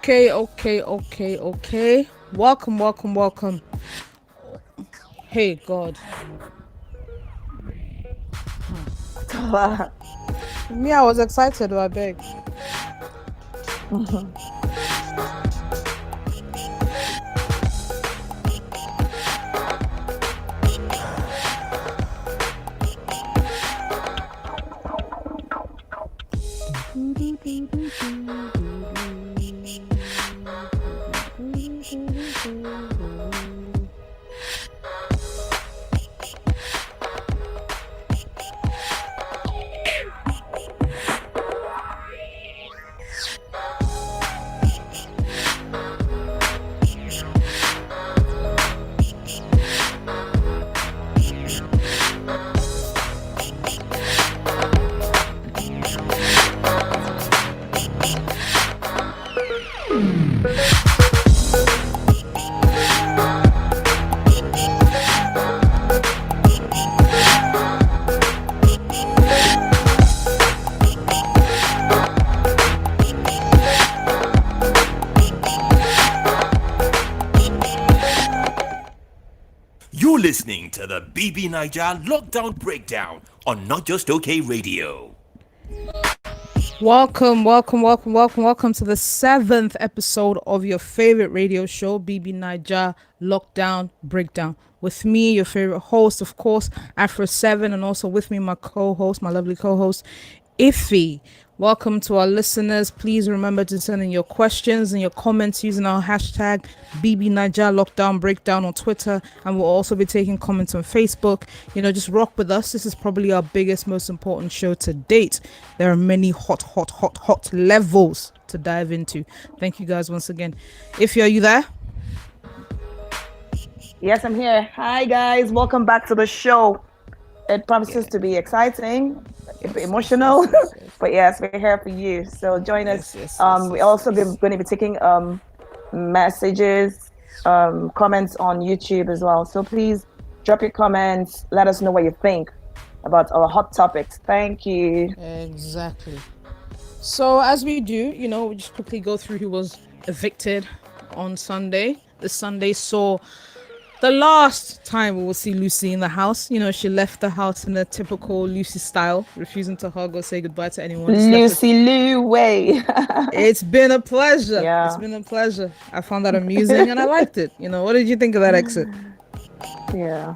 Okay. Welcome. Hey, God. Me, I was excited, I beg. You're listening to the BB Naija Lockdown Breakdown on Not Just OK Radio. Welcome to the 7th episode of your favorite radio show, BB Naija Lockdown Breakdown. With me, your favorite host, of course, Afro7, and also with me, my co-host, my lovely co-host, Iffy. Welcome to our listeners. Please remember to send in your questions and your comments using our hashtag BB Naija Lockdown Breakdown on Twitter, and we'll also be taking comments on Facebook. Just rock with us. This is probably our biggest, most important show to date. There are many hot levels to dive into. Thank you guys once again. Iffy, are you there? Yes, I'm here. Hi, guys. Welcome back to the show. It promises to be exciting, emotional, but yes, we're here for you. So join us. We're also going to be taking messages, comments on YouTube as well. So please drop your comments. Let us know what you think about our hot topics. Thank you. Exactly. So as we do, we just quickly go through who was evicted on Sunday. This Sunday saw the last time we will see Lucy in the house. She left the house in a typical Lucy style, refusing to hug or say goodbye to anyone. Lucy Lou way. It's been a pleasure. Yeah. It's been a pleasure. I found that amusing and I liked it. What did you think of that exit? Yeah.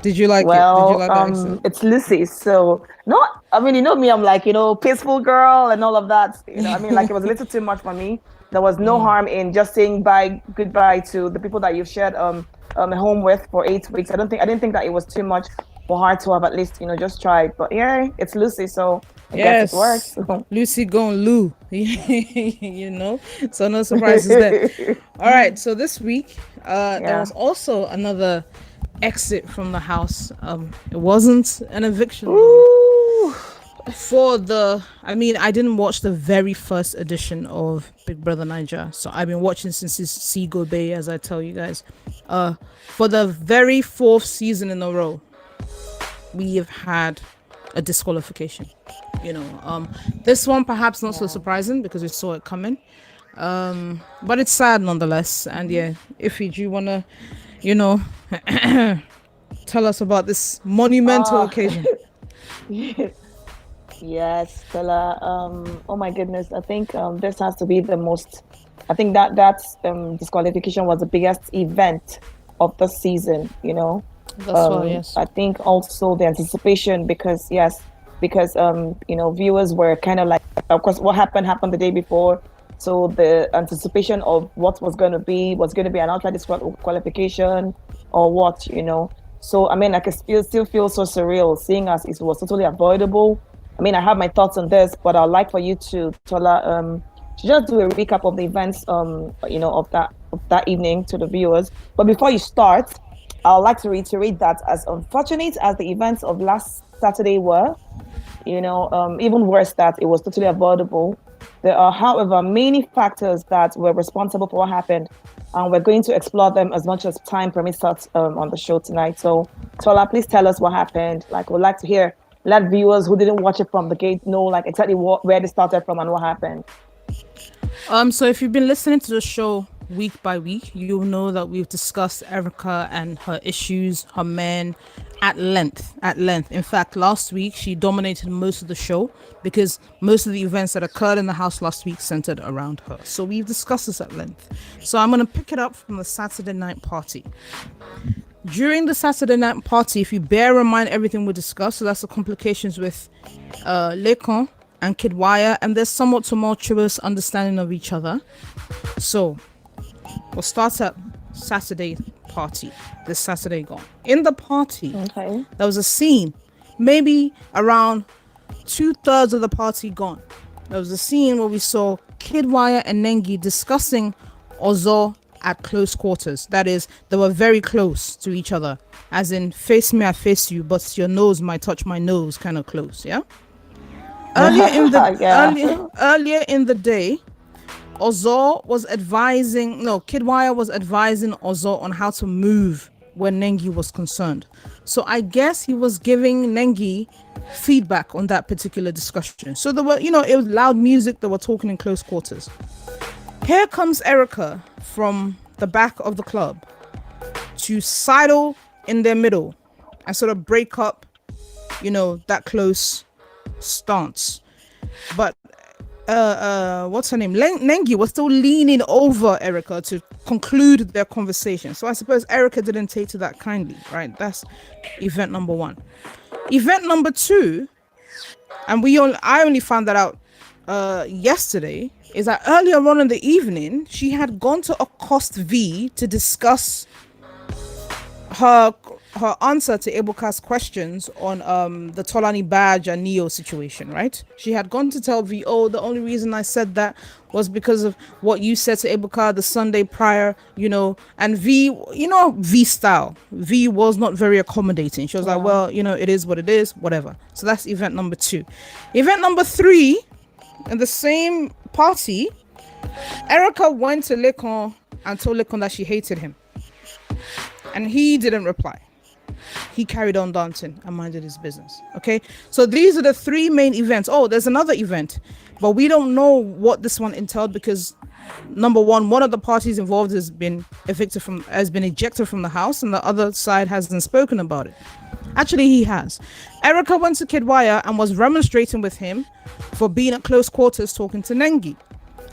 Did you like it? Did you like that exit? It's Lucy. So, me, I'm like, peaceful girl and all of that. It was a little too much for me. There was no harm in just saying goodbye to the people that you've shared a home with for 8 weeks. I didn't think that it was too much for her to have at least just tried. But yeah, it's Lucy, so I guess it works. Lucy going Lou, so no surprises there. All right, so this week there was also another exit from the house. It wasn't an eviction. Ooh. I didn't watch the very first edition of Big Brother Naija, so I've been watching since it's Seagull Bay, as I tell you guys. For the very 4th season in a row, we have had a disqualification. This one perhaps not so surprising because we saw it coming, but it's sad nonetheless. And Iffy, do you wanna, tell us about this monumental occasion? Yes, Stella. Oh my goodness, I think this has to be the most. I think that disqualification was the biggest event of the season. That's why, yes. I think also the anticipation because viewers were kind of like, of course, what happened the day before. So the anticipation of what was going to be an outright disqualification or what. So I can still feel so surreal seeing as it was totally avoidable. I have my thoughts on this, but I'd like for you to Tola, to just do a recap of the events, of that evening to the viewers. But before you start, I'd like to reiterate that as unfortunate as the events of last Saturday were, even worse that it was totally avoidable. There are, however, many factors that were responsible for what happened, and we're going to explore them as much as time permits us on the show tonight. So, Tola, please tell us what happened. We'd like to let viewers who didn't watch it from the gate know exactly where they started from and what happened. So if you've been listening to the show week by week, you'll know that we've discussed Erica and her issues, her men, at length. At length. In fact, last week she dominated most of the show because most of the events that occurred in the house last week centered around her. So we've discussed this at length. So I'm gonna pick it up from the Saturday night party. During the Saturday night party, if you bear in mind everything we discussed, so that's the complications with Lekon and Kidwaya, and their somewhat tumultuous understanding of each other. So we'll start at Saturday party. This Saturday gone. In the party, Okay. there was a scene, maybe around 2/3 of the party gone. There was a scene where we saw Kidwaya and Nengi discussing Ozo at close quarters. That is, they were very close to each other, as in face me, I face you, but your nose might touch my nose, kind of close. Yeah. Yeah. Earlier in the day, Kidwaya was advising Ozo on how to move when Nengi was concerned. So I guess he was giving Nengi feedback on that particular discussion. So there were, it was loud music, they were talking in close quarters. Here comes Erica from the back of the club to sidle in their middle and sort of break up, that close stance. But what's her name? Nengi was still leaning over Erica to conclude their conversation. So I suppose Erica didn't take to that kindly, right? That's event number one. Event number two, and I only found that out yesterday, is that earlier on in the evening, she had gone to accost V to discuss her answer to Ebuka's questions on the Tolani Badge and Neo situation, right? She had gone to tell V, the only reason I said that was because of what you said to Ebuka the Sunday prior, and V, V style. V was not very accommodating. She was like, well, it is what it is, whatever. So that's event number two. Event number three, in the same party, Erica went to Lekon and told Lekon that she hated him. And he didn't reply. He carried on dancing and minded his business. Okay, so these are the three main events. There's another event, but we don't know what this one entailed because number one of the parties involved has been ejected from the house, and the other side hasn't spoken about it. Actually, he has. Erica went to Kidwaya and was remonstrating with him for being at close quarters talking to Nengi.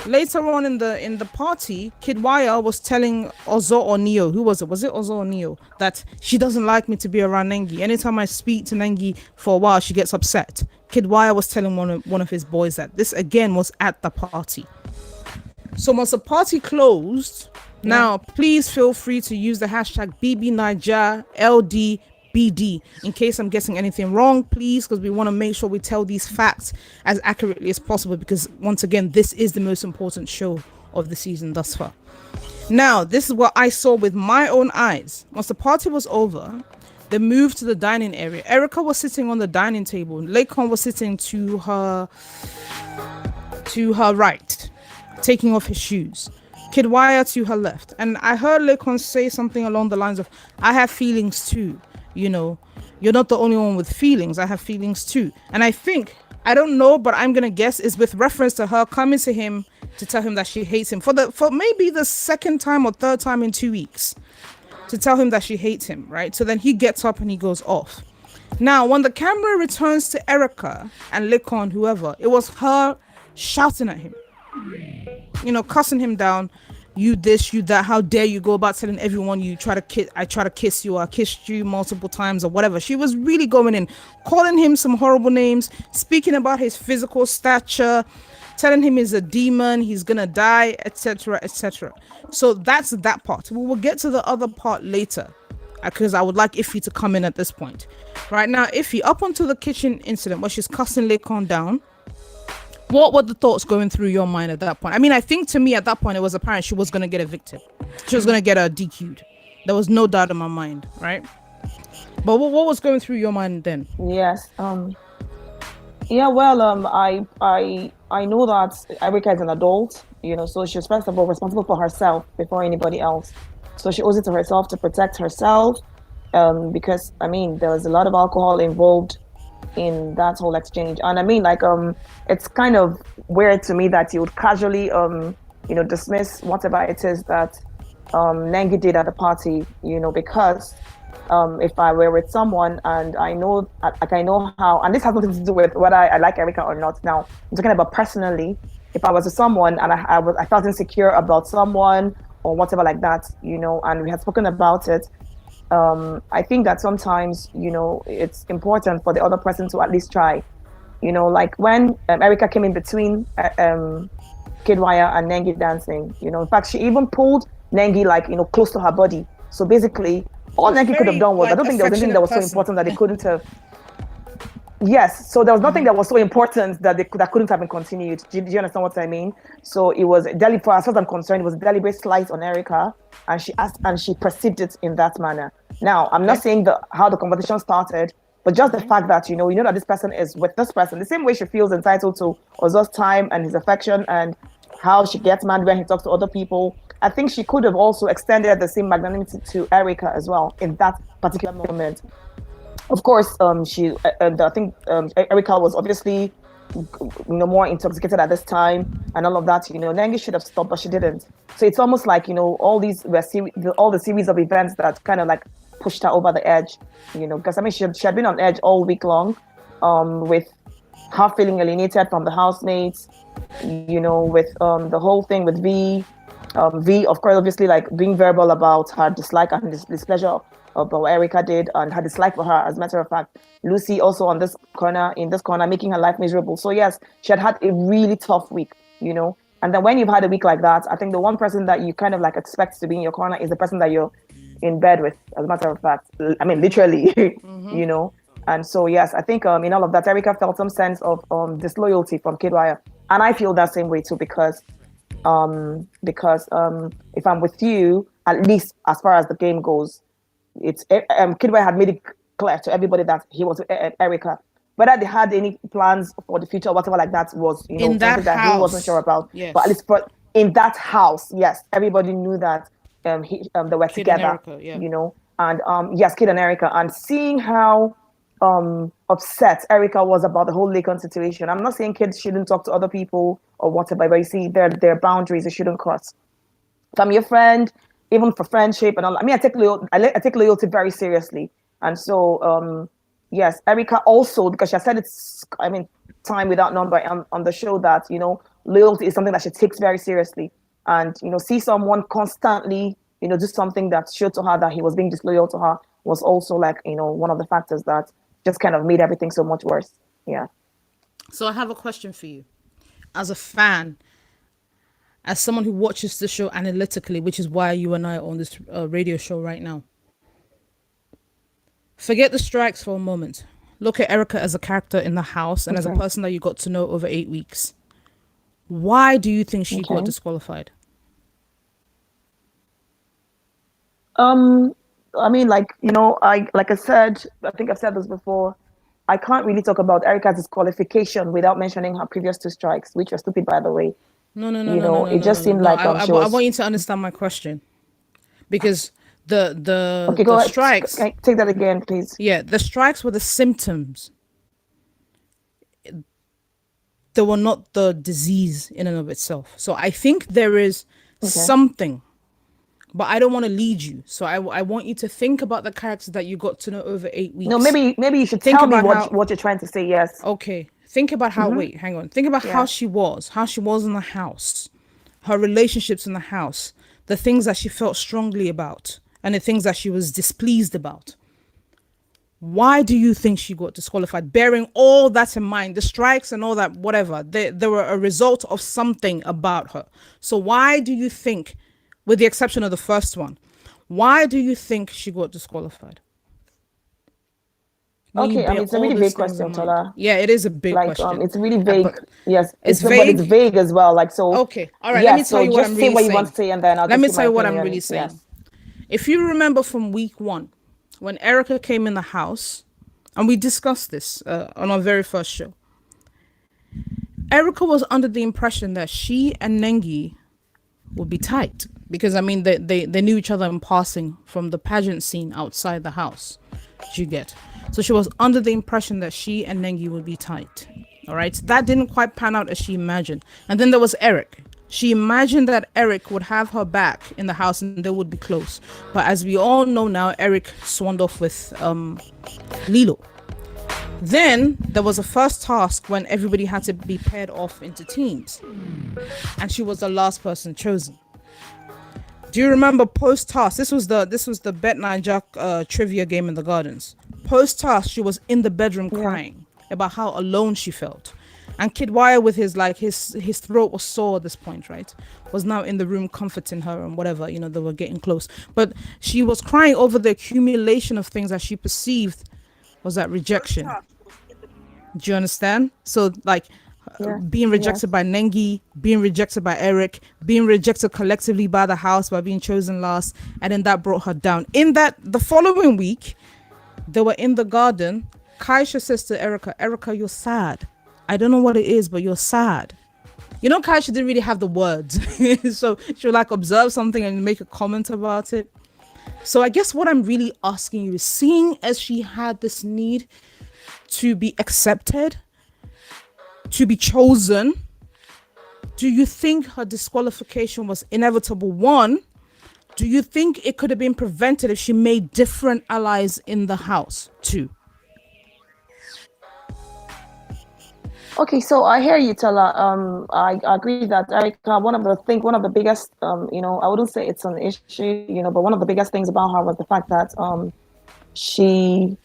Later on in the party, Kidwaya was telling Ozo or Neo, who was it? Was it Ozo or Neo? That she doesn't like me to be around Nengi. Anytime I speak to Nengi for a while, she gets upset. Kidwaya was telling one of his boys that. This again was at the party. So once the party closed, now please feel free to use the hashtag BBNaijaLDBD in case I'm getting anything wrong, please, because we want to make sure we tell these facts as accurately as possible, because once again, this is the most important show of the season thus far. Now, this is what I saw with my own eyes. Once the party was over, they moved to the dining area. Erica was sitting on the dining table. Lekon was sitting to her right, taking off his shoes. Kidwaya to her left. And I heard Lekon say something along the lines of, I have feelings too. You're not the only one with feelings. I have feelings too. And I think, I don't know, but I'm going to guess is with reference to her coming to him to tell him that she hates him for maybe the second time or third time in 2 weeks, to tell him that she hates him, right? So then he gets up and he goes off. Now, when the camera returns to Erica and Lekon, whoever, it was her shouting at him, cussing him down. You this, you that, how dare you go about telling everyone I try to kiss you, or I kissed you multiple times, or whatever. She was really going in, calling him some horrible names, speaking about his physical stature, telling him he's a demon, he's gonna die, etc., etc. So that's that part. We will get to the other part later, because I would like Iffy to come in at this point. Right now, Iffy, up until the kitchen incident where she's cussing Lekon down, what were the thoughts going through your mind at that point? I mean, I think to me at that point, it was apparent she was going to get evicted. She was going to get DQ'd. There was no doubt in my mind, right? But what was going through your mind then? Yes. Yeah, well, I know that Erica is an adult, so she's first of all responsible for herself before anybody else. So she owes it to herself to protect herself, because, I mean, there was a lot of alcohol involved in that whole exchange. And I mean, like, it's kind of weird to me that you would casually dismiss whatever it is that Nengi did at the party, because if I were with someone and I know, like I know how, and this has nothing to do with whether I like Erica or not. Now I'm talking about personally. If I was with someone and I felt insecure about someone or whatever like that, and we had spoken about it, I think that sometimes, it's important for the other person to at least try. Like when Erica came in between Kidwire and Nengi dancing, in fact, she even pulled Nengi like, close to her body. So basically, all Nengi could have done was, I don't think there was anything that was so important that they couldn't have. Yes, so there was nothing that was so important that that couldn't have been continued. Do you understand what I mean? So it was for as far as I'm concerned, it was a deliberate slight on Erica, and she perceived it in that manner. Now, I'm not saying how the conversation started, but just the fact that you know that this person is with this person, the same way she feels entitled to Ozo's time and his affection, and how she gets mad when he talks to other people. I think she could have also extended the same magnanimity to Erica as well in that particular moment. Of course, I think Erica was obviously, more intoxicated at this time and all of that. Nengi should have stopped, but she didn't. So it's almost like all these all the series of events that kind of like pushed her over the edge. Because I mean she had been on edge all week long, with her feeling alienated from the housemates. With the whole thing with V. V, of course, obviously, like being verbal about her dislike and displeasure of what Erica did and her dislike for her. As a matter of fact, Lucy also in this corner, making her life miserable. So yes, she had a really tough week, And then when you've had a week like that, I think the one person that you kind of like expect to be in your corner is the person that you're in bed with. As a matter of fact, I mean, literally, And so yes, I think in all of that, Erica felt some sense of disloyalty from Kidwire, and I feel that same way too because if I'm with you, at least as far as the game goes, it's Kidway had made it clear to everybody that he was with Erica. Whether they had any plans for the future or whatever like that was, in that something that he wasn't sure about. Yes. But at least in that house, yes, everybody knew that they were Kid together. and Erica, and yes, Kid and Erica, and seeing how upset Erica was about the whole Lakon situation. I'm not saying kids shouldn't talk to other people or whatever, but you see, there are boundaries they shouldn't cross. If I'm your friend, even for friendship and all, I mean, I take loyalty very seriously. And so, yes, Erica also, because she has said it's, time without number on the show that, loyalty is something that she takes very seriously. And, see someone constantly, do something that showed to her that he was being disloyal to her was also like, one of the factors that just kind of made everything so much worse. Yeah. So I have a question for you. As a fan, as someone who watches the show analytically, which is why you and I are on this radio show right now. Forget the strikes for a moment. Look at Erica as a character in the house and as a person that you got to know over 8 weeks. Why do you think she got disqualified? I mean, like I said, I think I've said this before. I can't really talk about Erica's disqualification without mentioning her previous 2 strikes, which were stupid, by the way. No. It just seemed like I want you to understand my question, because the go ahead. strikes. Take that again, please. Yeah, the strikes were the symptoms. They were not the disease in and of itself. So I think there is something. But I don't want to lead you. So I want you to think about the characters that you got to know over 8 weeks. No, maybe you should tell me what you're trying to say, yes. Okay. Think about how, wait, hang on. Think about how she was in the house, her relationships in the house, the things that she felt strongly about, and the things that she was displeased about. Why do you think she got disqualified? Bearing all that in mind, the strikes and all that, whatever, they were a result of something about her. So why do you think, with the exception of the first one, why do you think she got disqualified? Okay, it's a really vague question, Tola. Yeah, it is a big question. It's really vague. Yes, it's vague. But it's vague as well. Like so. Okay, all right. Let me tell you what I'm really saying. Just say what you want to say, and then I'll. Let me tell you what I'm really saying. Yes. If you remember from week 1, when Erica came in the house, and we discussed this on our very first show, Erica was under the impression that she and Nengi would be tight. Because, I mean, they knew each other in passing from the pageant scene outside the house. Did you get? So she was under the impression that she and Nengi would be tight. All right? That didn't quite pan out as she imagined. And then there was Eric. She imagined that Eric would have her back in the house and they would be close. But as we all know now, Eric swanned off with Lilo. Then there was a first task when everybody had to be paired off into teams, and she was the last person chosen. Do you remember post task? This was the Bet Naija trivia game in the gardens. Post task, she was in the bedroom crying about how alone she felt, and Kid Wire with his throat was sore at this point, right? Was now in the room comforting her and whatever, they were getting close, but she was crying over the accumulation of things that she perceived was that rejection. Do you understand? So like being rejected by Nengi, being rejected by Eric, being rejected collectively by the house by being chosen last, and then that brought her down. In that the following week, they were in the garden. Kaisha says to Erica, you're sad. I don't know what it is, but you're sad. Kaisha didn't really have the words. So she'll like observe something and make a comment about it. So I guess what I'm really asking you is, seeing as she had this need to be accepted, to be chosen, do you think her disqualification was inevitable? One, do you think it could have been prevented if she made different allies in the house? Two. Okay, so I hear you, Tella. I agree that Erica, one of the biggest, I wouldn't say it's an issue, but one of the biggest things about her was the fact that she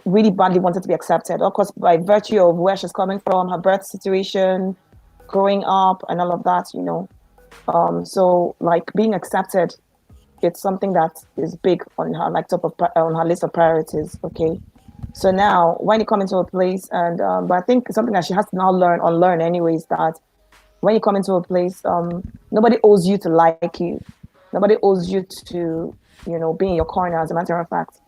really badly wanted to be accepted, of course, by virtue of where she's coming from, her birth situation, growing up, and all of that, So like being accepted, it's something that is big on her on her list of priorities. Okay. So now, when you come into a place, and but I think something that she has to now unlearn anyways, that when you come into a place, nobody owes you to like you. Nobody owes you to, be in your corner, as a matter of fact.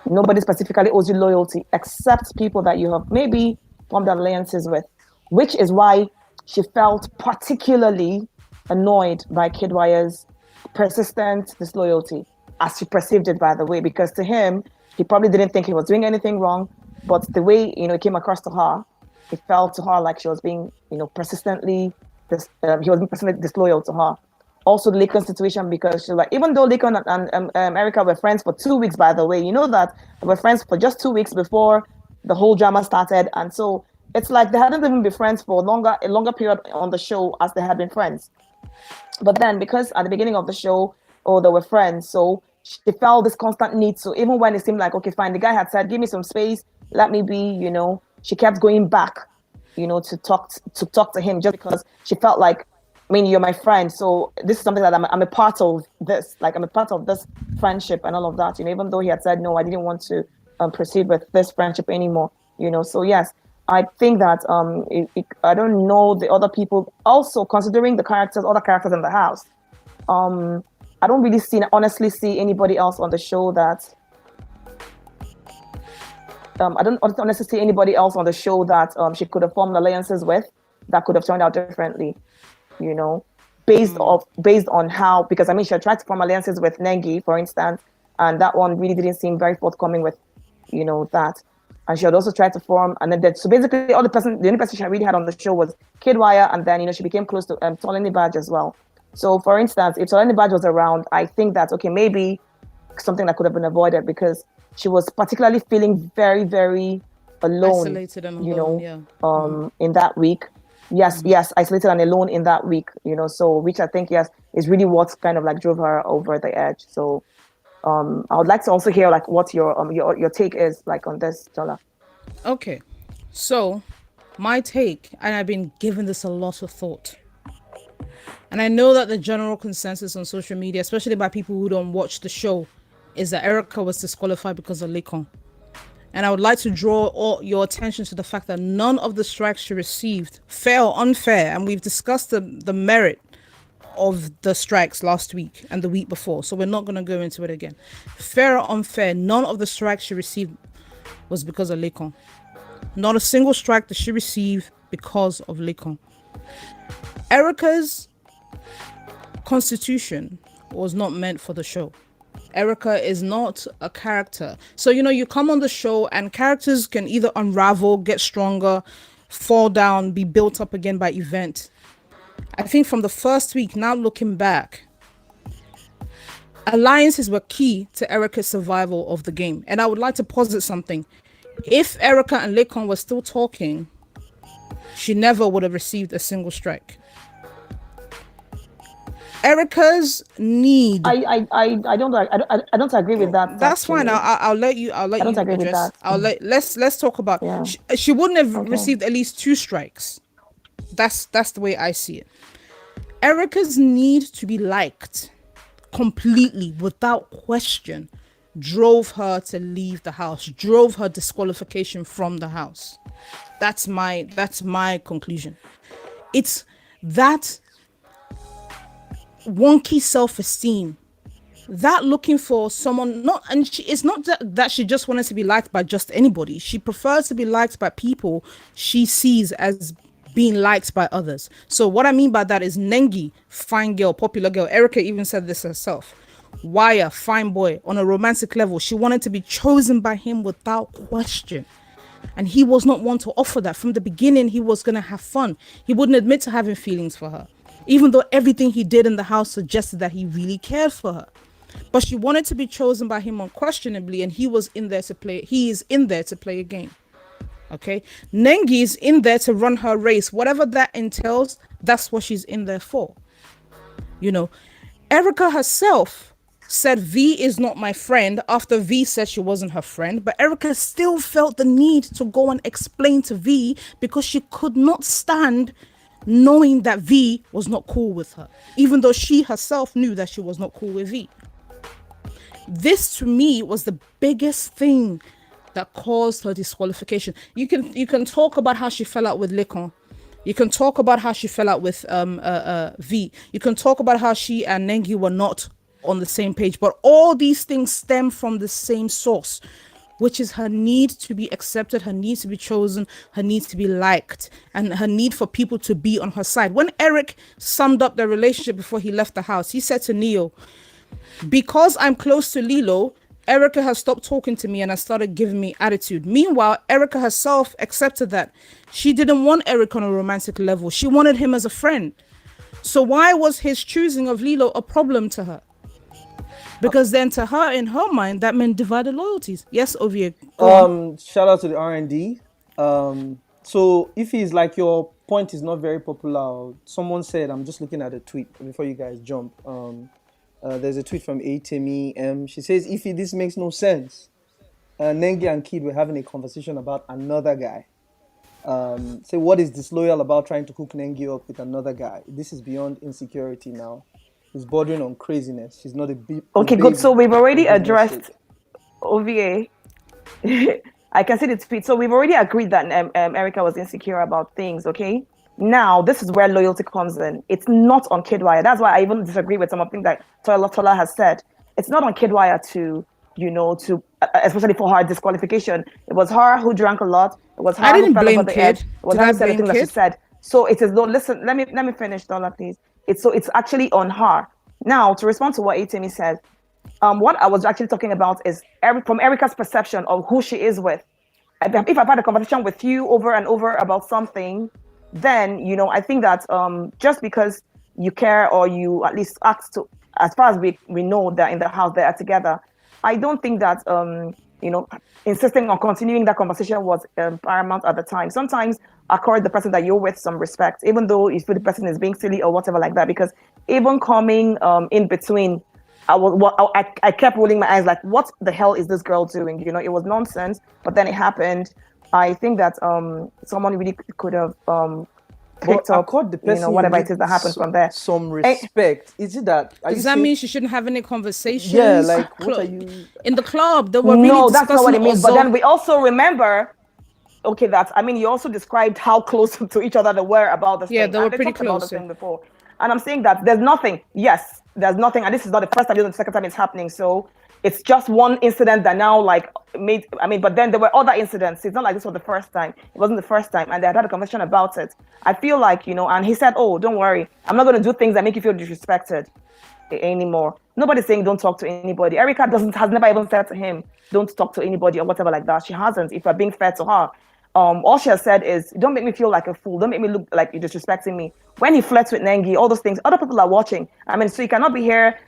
Nobody specifically owes you loyalty, except people that you have maybe formed alliances with, which is why she felt particularly annoyed by Kid Wire's persistent disloyalty, as she perceived it, by the way, because to him, he probably didn't think he was doing anything wrong, but the way it came across to her, it felt to her like she was being persistently he was being persistently disloyal to her. Also, the Lincoln situation, because she's like, even though Lincoln and Erica were friends for 2 weeks, by the way, that they were friends for just 2 weeks before the whole drama started, and so it's like they hadn't even been friends for a longer period on the show as they had been friends. But then, because at the beginning of the show, they were friends, so she felt this constant need. So even when it seemed like, okay, fine, the guy had said, give me some space, let me be, she kept going back, to talk to him, just because she felt like, you're my friend, so this is something that I'm a part of this, like I'm a part of this friendship and all of that, even though he had said, no, I didn't want to proceed with this friendship anymore, so yes, I think that I don't know the other people, also considering other characters in the house, I don't really honestly see anybody else on the show that I don't honestly see anybody else on the show that she could have formed alliances with that could have turned out differently, based on how, because she had tried to form alliances with Nengi, for instance, and that one really didn't seem very forthcoming with, that. And she had also tried to form, and then so basically the only person she really had on the show was Kid Wire, and then she became close to Tolani Badge as well. So, for instance, if Tolani Badge was around, I think that, okay, maybe something that could have been avoided, because she was particularly feeling very, very alone, isolated and alone, in that week. Yes, isolated and alone in that week, so which I think, yes, is really what kind of like drove her over the edge. So, I would like to also hear like what your take is like on this, Jola. Okay, so my take, and I've been giving this a lot of thought. And I know that the general consensus on social media, especially by people who don't watch the show, is that Erica was disqualified because of Lekon. And I would like to draw all your attention to the fact that none of the strikes she received, fair or unfair, and we've discussed the merit of the strikes last week and the week before, so we're not going to go into it again. Fair or unfair, none of the strikes she received was because of Lekon. Not a single strike that she received because of Lekon. Erica's constitution was not meant for the show. Erica is not a character. So, you come on the show and characters can either unravel, get stronger, fall down, be built up again by event. I think from the first week, now looking back, alliances were key to Erica's survival of the game. And I would like to posit something. If Erica and Lekon were still talking, she never would have received a single strike. Erica's need. I don't agree with that. That's actually. fine. I'll let you. I don't agree with address. that. Let's talk about. Yeah. She wouldn't have received at least 2 strikes. That's the way I see it. Erica's need to be liked completely without question drove her to leave the house, drove her disqualification from the house. That's my conclusion. It's that wonky self-esteem, that looking for someone, it's not that she just wanted to be liked by just anybody. She prefers to be liked by people she sees as being liked by others. So what I mean by that is Nengi, fine girl, popular girl. Erica even said this herself. Wire, fine boy. On a romantic level, she wanted to be chosen by him without question. And he was not one to offer that. From the beginning, he was going to have fun. He wouldn't admit to having feelings for her, even though everything he did in the house suggested that he really cared for her. But she wanted to be chosen by him unquestionably, and he is in there to play a game. Okay? Nengi is in there to run her race. Whatever that entails, that's what she's in there for. Erica herself said V is not my friend after V said she wasn't her friend, but Erica still felt the need to go and explain to V because she could not stand knowing that V was not cool with her, even though she herself knew that she was not cool with V. This to me was the biggest thing that caused her disqualification. You can talk about how she fell out with Lekon. You can talk about how she fell out with V. You can talk about how she and Nengi were not on the same page, but all these things stem from the same source, which is her need to be accepted, her need to be chosen, her need to be liked, and her need for people to be on her side. When Eric summed up their relationship before he left the house, he said to Neo, because I'm close to Lilo, Erica has stopped talking to me and has started giving me attitude. Meanwhile, Erica herself accepted that. She didn't want Eric on a romantic level. She wanted him as a friend. So why was his choosing of Lilo a problem to her? Because then to her, in her mind, that meant divided loyalties. Yes, Ovie. Shout out to the R&D. So if he's like, your point is not very popular, someone said, I'm just looking at a tweet before you guys jump. There's a tweet from Atemi M. She says, Ify, this makes no sense. Nengi and Kid were having a conversation about another guy. Say, what is disloyal about trying to hook Nengi up with another guy? This is beyond insecurity now. It's bordering on craziness. She's not a big. Okay, good. So we've already addressed OVA. I can see the tweet. So we've already agreed that Erica was insecure about things. Okay. Now this is where loyalty comes in. It's not on Kidwire. That's why I even disagree with some of the things that Tola has said. It's not on Kidwire to especially for her disqualification. It was her who drank a lot. It was her I didn't who fell blame over the Kid. edge. It was her who said the thing that she said. So it is no. Listen, let me finish, Tola, please. It's actually on her. Now, to respond to what Atemi said, what I was actually talking about is from Erica's perception of who she is with. If I've had a conversation with you over and over about something, then, I think that just because you care or you at least ask to, as far as we know that in the house they are together, I don't think that, insisting on continuing that conversation was paramount at the time. Sometimes accord the person that you're with some respect, even though you feel the person is being silly or whatever like that, because even coming in between, I kept rolling my eyes like, what the hell is this girl doing? It was nonsense, but then it happened. I think that someone really could have picked up, the person whatever it is that happened from there. Some respect. Is it that? Does that mean she shouldn't have any conversations? Yeah, like what are you in the club? They were really no, that's not what it means. Ozo. But then we also remember. Okay, you also described how close to each other they were about this thing. Yeah, they were and pretty talked about close. this thing before. And I'm saying that there's nothing. Yes, there's nothing. And this is not the first time, the second time it's happening. So it's just one incident that now but then there were other incidents. It's not like this was the first time. It wasn't the first time. And they had a conversation about it. I feel like, and he said, oh, don't worry. I'm not going to do things that make you feel disrespected anymore. Nobody's saying don't talk to anybody. Erica has never even said to him, don't talk to anybody or whatever like that. She hasn't, if we're being fair to her. all she has said is, don't make me feel like a fool. Don't make me look like you're disrespecting me. When he flirts with Nengi, all those things, other people are watching. I mean, so you cannot be here,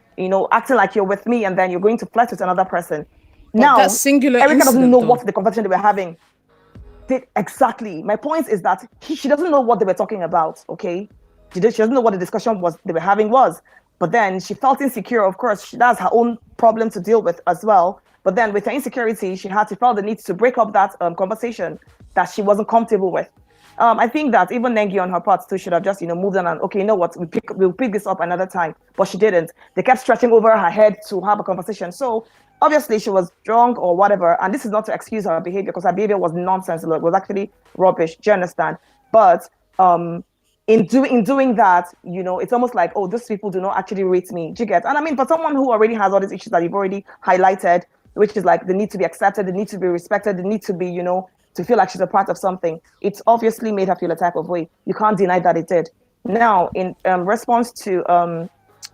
acting like you're with me and then you're going to flirt with another person. But Now, that singular Erica doesn't incident, know though. what the conversation they were having. Exactly. My point is that she doesn't know what they were talking about, okay? She doesn't know what the discussion was they were having was. But then she felt insecure. Of course, that's her own problem to deal with as well. But then with her insecurity, she felt the need to break up that conversation that she wasn't comfortable with. I think that even Nengi on her part too should have just moved on and, okay, you know what, we'll pick this up another time. But she didn't. They kept stretching over her head to have a conversation. So obviously she was drunk or whatever, and this is not to excuse her behavior, because her behavior was nonsense. It was actually rubbish. Do you understand? But in doing that, it's almost like, oh, these people do not actually rate me. Do you get? And I mean, for someone who already has all these issues that you've already highlighted, which is like the need to be accepted, the need to be respected, the need to be, to feel like she's a part of something, it's obviously made her feel a type of way. You can't deny that it did. Now, in response to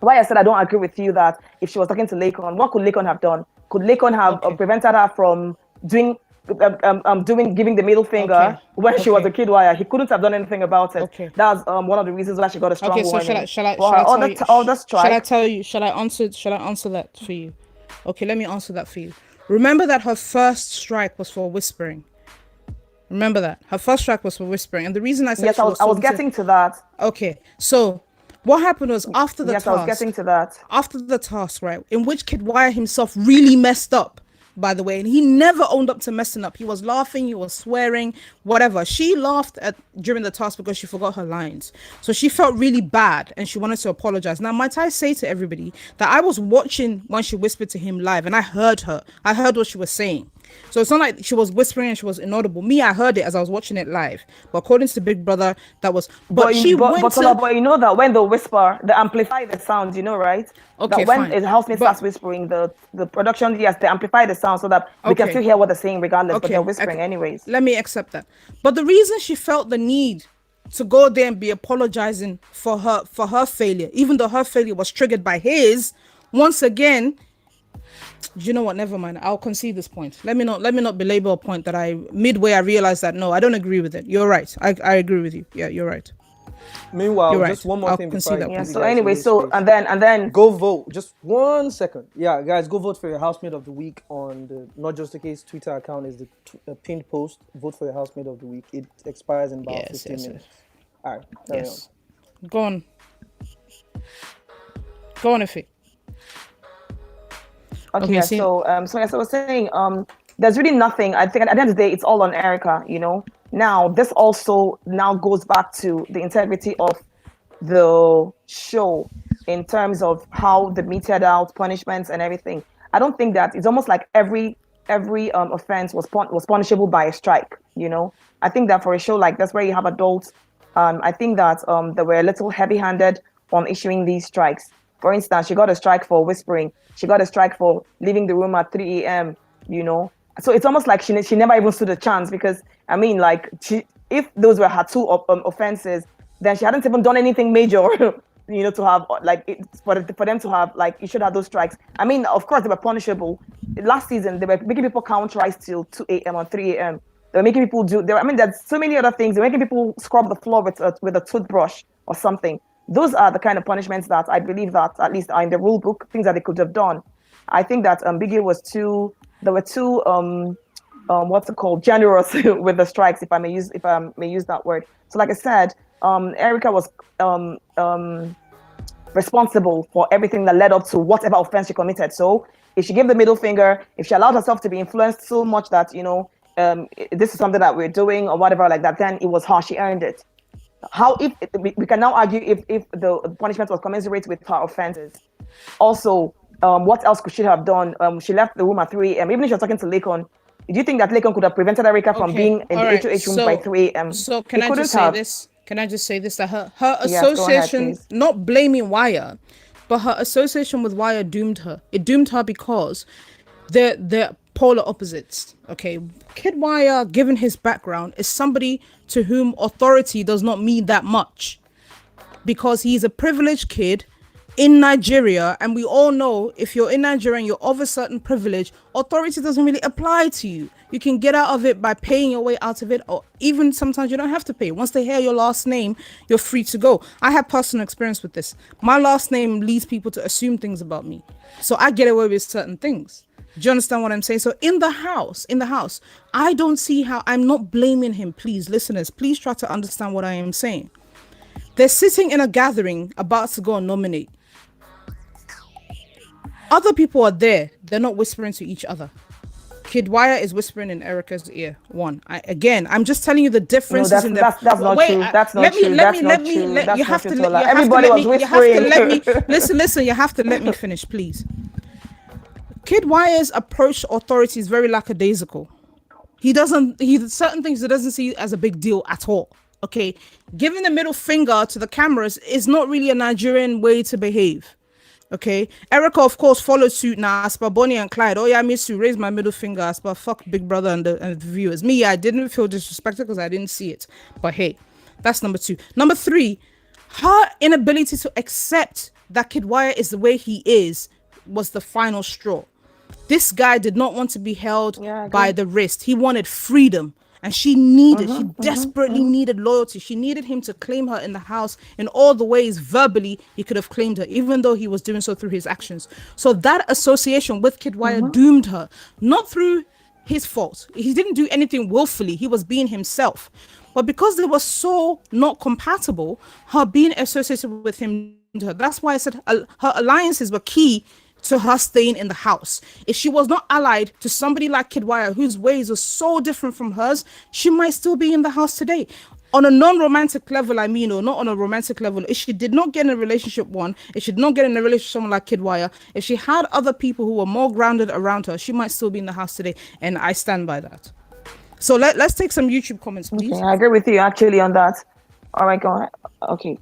why I said I don't agree with you that if she was talking to Lakon, what could Lakon have done? Could Lakon have prevented her from giving the middle finger when she was a kid wire? He couldn't have done anything about it. Okay. That's one of the reasons why she got a strong warning. Shall I tell you? Shall I answer that for you? Okay, let me answer that for you. Remember that her first strike was for whispering. Remember that her first strike was for whispering, and the reason I said yes, I was getting to that. Okay, so what happened was after the task. Yes, I was getting to that. After the task, right, in which Kid Wire himself really messed up, by the way, and he never owned up to messing up. He was laughing, he was swearing, whatever. She laughed during the task because she forgot her lines. So she felt really bad and she wanted to apologize. Now, might I say to everybody that I was watching when she whispered to him live, and I heard her. I heard what she was saying. So it's not like she was whispering and she was inaudible. Me, I heard it as I was watching it live. But according to Big Brother, that was... But you know that when they whisper, they amplify the sound, right? Okay, that when a housemate starts whispering, the production, yes, they amplify the sound so that we can still hear what they're saying regardless, but they're whispering anyways. Let me accept that. But the reason she felt the need to go there and be apologizing for her failure, even though her failure was triggered by his, once again... You know what? Never mind. I'll concede this point. Let me not belabor a point that I realized that no, I don't agree with it. You're right. I agree with you. Yeah, you're right. Meanwhile, you're just right. one more I'll thing. concede that yeah. So anyway, and then go vote. Just 1 second. Yeah, guys, go vote for your housemate of the week on the Not Just the Case Twitter account. Is the pinned post. Vote for your housemate of the week. It expires in about 15 minutes. All right. Yes. Go on. Go on, Ife. Okay, so as I was saying, there's really nothing. I think at the end of the day, it's all on Erica, Now, this also now goes back to the integrity of the show in terms of how they meted out punishments and everything. I don't think that it's almost like every offense was punishable by a strike, I think that for a show like this where you have adults, I think that they were a little heavy-handed on issuing these strikes. For instance, she got a strike for whispering. She got a strike for leaving the room at 3 a.m., So it's almost like she never even stood a chance because, I mean, like, if those were her two offenses, then she hadn't even done anything major, to have, like, for them to have, like, you should have those strikes. I mean, of course, they were punishable. Last season, they were making people count rice till 2 a.m. or 3 a.m. They were making people there's so many other things. They're making people scrub the floor with a toothbrush or something. Those are the kind of punishments that I believe that at least are in the rule book, things that they could have done. I think that Biggie they were too generous with the strikes, if I may use that word. So like I said, Erica was responsible for everything that led up to whatever offense she committed. So if she gave the middle finger, if she allowed herself to be influenced so much that, this is something that we're doing or whatever like that, then it was her, she earned it. How if we can now argue if the punishment was commensurate with her offenses. Also, what else could she have done? She left the room at 3 a.m. Even if she was talking to Lakon, do you think that Lakon could have prevented Erica from being in the HOH room by 3 a.m.? So can I just say this? Can I just say this? That her association, yes, not blaming Wire, but her association with Wire doomed her. It doomed her because they're polar opposites. Okay, Kid Wire, given his background, is somebody to whom authority does not mean that much, because he's a privileged kid in Nigeria, and we all know if you're in Nigeria and you're of a certain privilege, authority doesn't really apply to you. You can get out of it by paying your way out of it, or even sometimes you don't have to pay. Once they hear your last name, you're free to go. I have personal experience with this. My last name leads people to assume things about me, so I get away with certain things. Do you understand what I'm saying? So in the house, I don't see how. I'm not blaming him. Please, listeners, please try to understand what I am saying. They're sitting in a gathering about to go and nominate. Other people are there. They're not whispering to each other. Kid Wire is whispering in Erica's ear. I'm just telling you the differences that's, in the. that's not Wait, true. That's not true. You have to. Everybody was whispering. Listen. You have to let me finish, please. Kid Wire's approach to authority is very lackadaisical. Certain things he doesn't see as a big deal at all. Okay, giving the middle finger to the cameras is not really a Nigerian way to behave. Okay, Erica of course followed suit now as per Bonnie and Clyde. Oh yeah, me too, raise my middle finger as per fuck Big Brother and the viewers. Me, I didn't feel disrespected because I didn't see it. But hey, that's number 2. Number 3, her inability to accept that Kid Wire is the way he is was the final straw. This guy did not want to be held by the wrist. He wanted freedom. And she desperately needed loyalty. She needed him to claim her in the house in all the ways verbally he could have claimed her, even though he was doing so through his actions. So that association with Kid Wire doomed her, not through his fault. He didn't do anything willfully. He was being himself. But because they were so not compatible, her being associated with him, that's why I said her alliances were key to her staying in the house. If she was not allied to somebody like Kid Wire, whose ways are so different from hers, she might still be in the house today. On a non-romantic level, or not on a romantic level, if she did not get in a relationship, if she did not get in a relationship with someone like Kid Wire, if she had other people who were more grounded around her, she might still be in the house today. And I stand by that. So let's take some YouTube comments, please. Okay, I agree with you actually on that. All right, go on. Okay.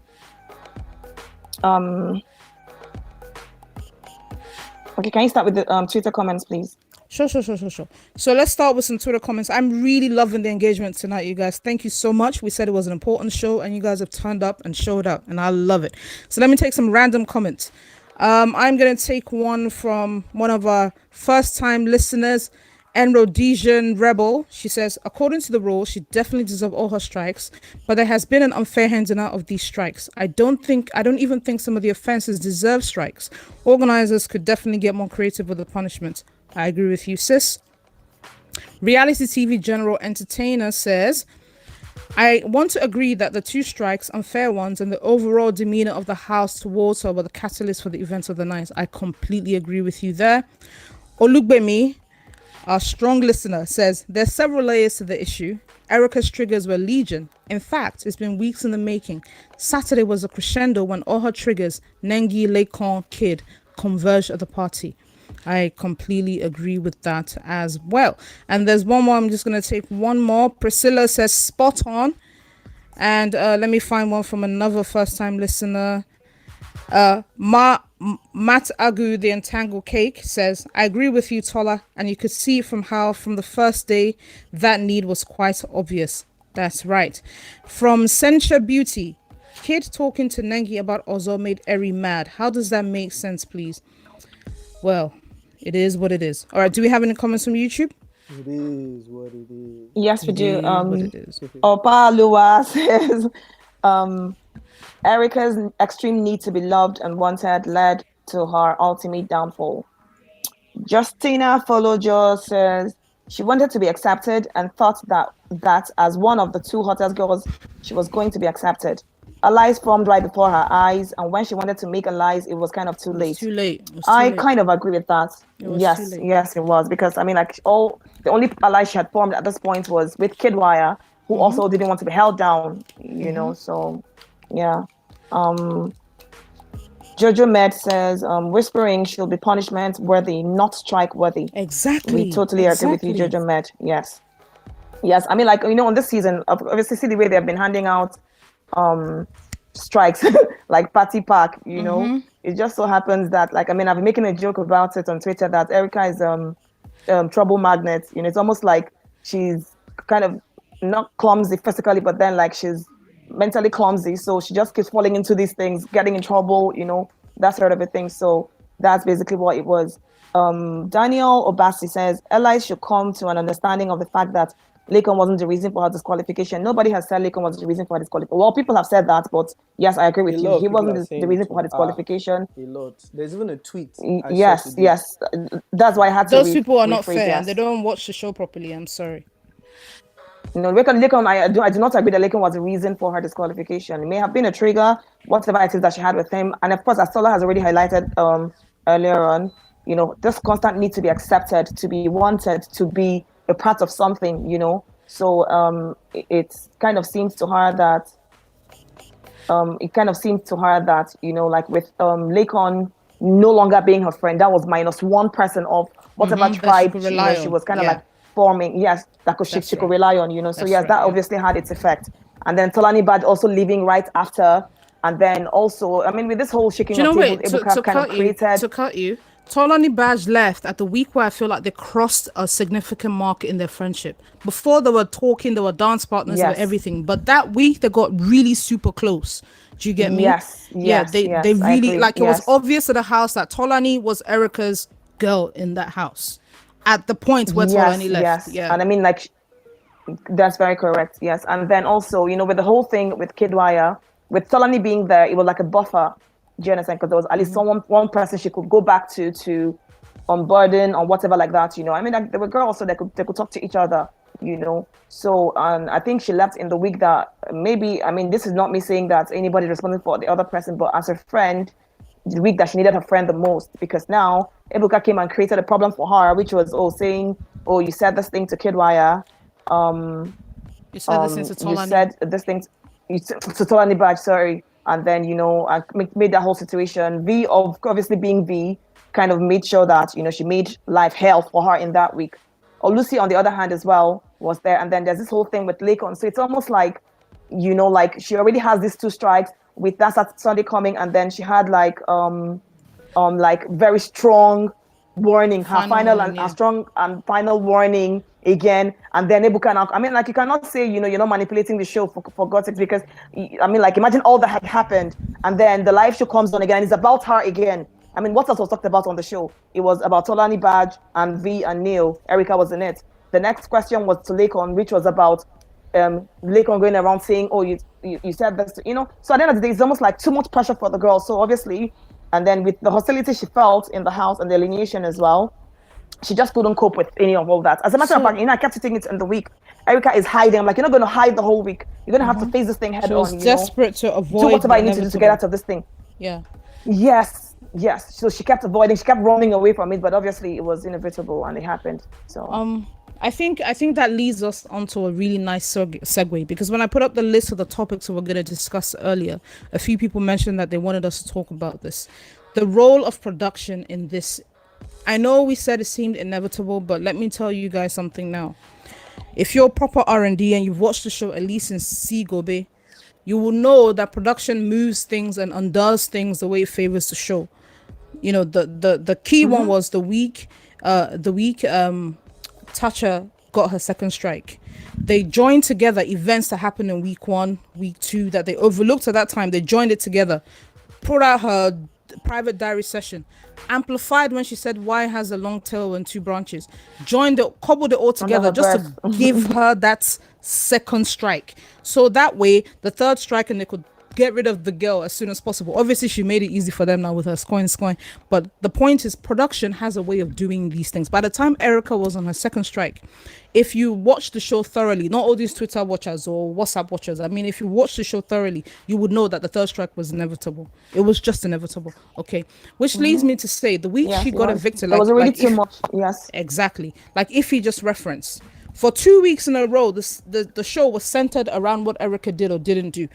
Okay, can you start with the Twitter comments, please? Sure. So let's start with some Twitter comments. I'm really loving the engagement tonight, you guys. Thank you so much. We said it was an important show, and you guys have turned up and showed up, and I love it. So let me take some random comments. I'm going to take one from one of our first-time listeners, Enrhodesian Rebel. She says, according to the rules, she definitely deserves all her strikes, but there has been an unfair handing out of these strikes. I don't even think some of the offenses deserve strikes. Organizers could definitely get more creative with the punishment. I agree with you, sis. Reality TV General Entertainer says, I want to agree that the 2 strikes, unfair ones, and the overall demeanor of the house towards her were the catalyst for the events of the night. I completely agree with you there. Olugbemi, our strong listener, says there's several layers to the issue. Erica's triggers were legion. In fact, it's been weeks in the making. Saturday was a crescendo when all her triggers, Nengi, Lekon, Kid, converged at the party. I completely agree with that as well. And there's one more. I'm just going to take one more. Priscilla says spot on. And let me find one from another first-time listener. Matt Agu, the Entangled Cake, says, I agree with you, Tola, and you could see from the first day that need was quite obvious. That's right. From Sencha Beauty, Kid talking to Nengi about Ozo made Eri mad. How does that make sense, please? Well, it is what it is. All right, do we have any comments from YouTube? It is what it is. Yes, we do. Opa Lua says, Erica's extreme need to be loved and wanted led to her ultimate downfall. Justina Folojo says she wanted to be accepted and thought that as one of the 2 hottest girls, she was going to be accepted. Allies formed right before her eyes, and when she wanted to make allies, it was kind of too late. I kind of agree with that. Yes, it was, because the only allies she had formed at this point was with Kid Wire, who also didn't want to be held down, you know. So yeah. Jojo Med says whispering should be punishment worthy, not strike worthy. Exactly. We totally agree with you, Jojo Med. Yes, on this season, obviously see the way they've been handing out strikes like Patty Park, it just so happens that I've been making a joke about it on Twitter that Erica is trouble magnet. It's almost like she's kind of not clumsy physically, but then she's mentally clumsy, so she just keeps falling into these things, getting in trouble, that sort of a thing. So that's basically what it was. Daniel Obasi says allies should come to an understanding of the fact that Lakon wasn't the reason for her disqualification. Nobody has said Lakon was the reason for her disqualification. Well, people have said that, but yes, I agree A with you. lot of He people wasn't are the saying reason it for her too. disqualification. A lot. There's even a tweet I saw Yes, today. yes. That's why I had to Those people are not rephrase, fair yes. and they don't watch the show properly. I'm sorry. No, Lakon, I do not agree that Lakon was the reason for her disqualification. It may have been a trigger, whatever it is that she had with him. And of course, as Sola has already highlighted earlier on, this constant need to be accepted, to be wanted, to be a part of something. So it kind of seems to her that like with Lakon no longer being her friend, that was minus one person of whatever That she tribe could she, rely she on. was kind of Yeah. like forming. Yes, that could she That's could right. rely on. So That's yes, right, that yeah. obviously had its effect. And then Tolani Bad also leaving right after. And then also, I mean, with this whole Do shaking you of know, tables, wait, Ebuka kind of created. to cut you, Tolani Badge left at the week where I feel like they crossed a significant mark in their friendship. Before they were talking, they were dance partners, they were Yes. everything. But that week they got really super close. Do you get me? Yes, Yeah, yes, they yes, I really, agree. like, it was Yes. obvious to the house that Tolani was Erica's girl in that house at the point where Yes, Tolani left. yes. Yeah. And I mean, like, that's very correct. Yes. And then also, with the whole thing with Kidwire, with Tolani being there, it was like a buffer. Do you understand? Because there was at least one person she could go back to unburden or whatever like that. I mean, like, there were girls, so they could talk to each other. So I think she left in the week that maybe, I mean, this is not me saying that anybody responsible for the other person, but as a friend, the week that she needed her friend the most, because now Ebuka came and created a problem for her, which was saying, you said this thing to Kidwire. You said this into You Tolani. said this thing to Tolani Badge, sorry. And then, I made that whole situation. V, obviously being V, kind of made sure that, she made life hell for her in that week. Or Lucy, on the other hand, as well, was there. And then there's this whole thing with Lakon. So it's almost like, like she already has these 2 strikes with that Sunday coming. And then she had like very strong warning, her final warning, and a strong and final warning again. And then Ebuka now, I mean, like, you cannot say, you're not manipulating the show for God's sake, because I mean, like, imagine all that had happened, and then the live show comes on again, and it's about her again. I mean, what else was talked about on the show? It was about Tolani Badge and V and Neil. Erica was in it. The next question was to Lakon, which was about Lakon going around saying, you said this, So at the end of the day, it's almost like too much pressure for the girl. So obviously, and then with the hostility she felt in the house and the alienation as well, she just couldn't cope with any of all that. As a matter of fact, I kept sitting it in the week. Erica is hiding. I'm like, you're not going to hide the whole week. You're going to have to face this thing head She was on. desperate to avoid do whatever the I need to do to get inevitable. out of this thing. Yeah. Yes. So she kept avoiding. She kept running away from it, but obviously it was inevitable and it happened. So I think that leads us onto a really nice segue, because when I put up the list of the topics we were going to discuss earlier, a few people mentioned that they wanted us to talk about this. The role of production in this. I know we said it seemed inevitable, but let me tell you guys something now. If you're proper R&D and you've watched the show at least in Sigobe, you will know that production moves things and undoes things the way it favors the show. The key one was the week Tasha got her second strike. They joined together events that happened in week 1, week 2 that they overlooked at that time. They joined it together, put out her private diary session, amplified when she said why has a long tail and 2 branches, cobbled it all together just to give her that second strike, so that way the third strike and they could get rid of the girl as soon as possible. Obviously she made it easy for them now with her scoring, but the point is production has a way of doing these things. By the time Erica was on her second strike, if you watch the show thoroughly, not all these Twitter watchers or WhatsApp watchers, I mean, if you watch the show thoroughly, you would know that the third strike was inevitable. It was just inevitable. Okay, which leads me to say the week she got evicted, it was already too much. Yes, exactly, like Ify just referenced, for 2 weeks in a row the show was centered around what Erica did or didn't do.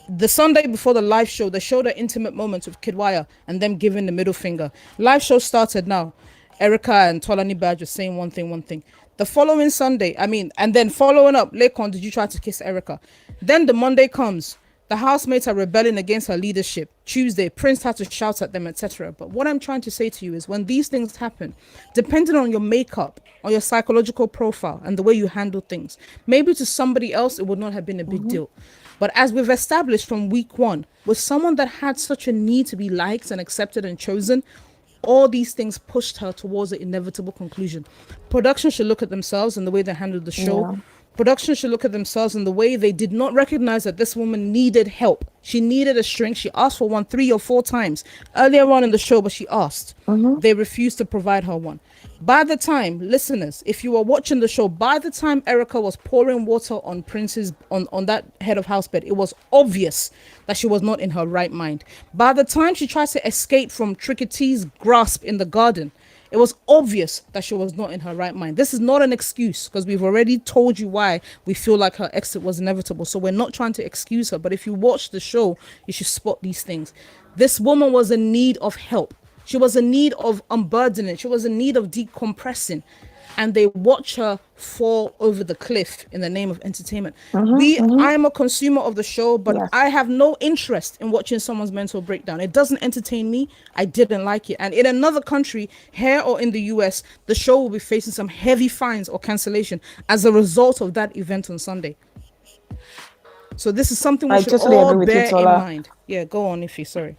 The Sunday before the live show, they showed her intimate moments with Kidwire and them giving the middle finger. Live show started now. Erica and Tolani Badge were saying one thing. The following Sunday, and then following up, Lakon, did you try to kiss Erica? Then the Monday comes. The housemates are rebelling against her leadership. Tuesday, Prince had to shout at them, etc. But what I'm trying to say to you is when these things happen, depending on your makeup, on your psychological profile, and the way you handle things, maybe to somebody else, it would not have been a big deal. But as we've established from week one, with someone that had such a need to be liked and accepted and chosen, all these things pushed her towards the inevitable conclusion. Production should look at themselves and the way they handled the show. Yeah. Production should look at themselves in the way they did not recognize that this woman needed help. She needed a shrink. She asked for one 3 or 4 times earlier on in the show, but she asked. They refused to provide her one. By the time, listeners, if you were watching the show, by the time Erica was pouring water on Prince's on that head of house bed, it was obvious that she was not in her right mind. By the time she tries to escape from Trickety's grasp in the garden, it was obvious that she was not in her right mind. This is not an excuse because we've already told you why we feel like her exit was inevitable. So we're not trying to excuse her. But if you watch the show, you should spot these things. This woman was in need of help. She was in need of unburdening. She was in need of decompressing. And they watch her fall over the cliff in the name of entertainment. I am a consumer of the show, but Yes. I have no interest in watching someone's mental breakdown. It doesn't entertain me. I didn't like it. And in another country, here or in the US, the show will be facing some heavy fines or cancellation as a result of that event on Sunday. So this is something we I should totally all agree with you, bear in Tola. mind. Yeah, go on, Ify. Sorry.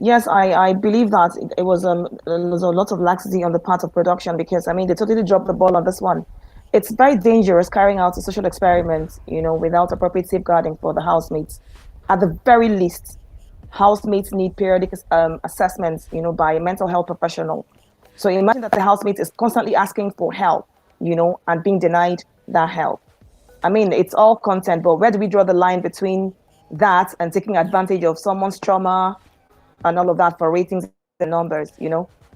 Yes, I believe that it was there was a lot of laxity on the part of production because I mean they totally dropped the ball on this one. It's very dangerous carrying out a social experiment, without appropriate safeguarding for the housemates. At the very least, housemates need periodic assessments, by a mental health professional. So imagine that the housemate is constantly asking for help, and being denied that help. I mean, it's all content, but where do we draw the line between that and taking advantage of someone's trauma and all of that for ratings and numbers?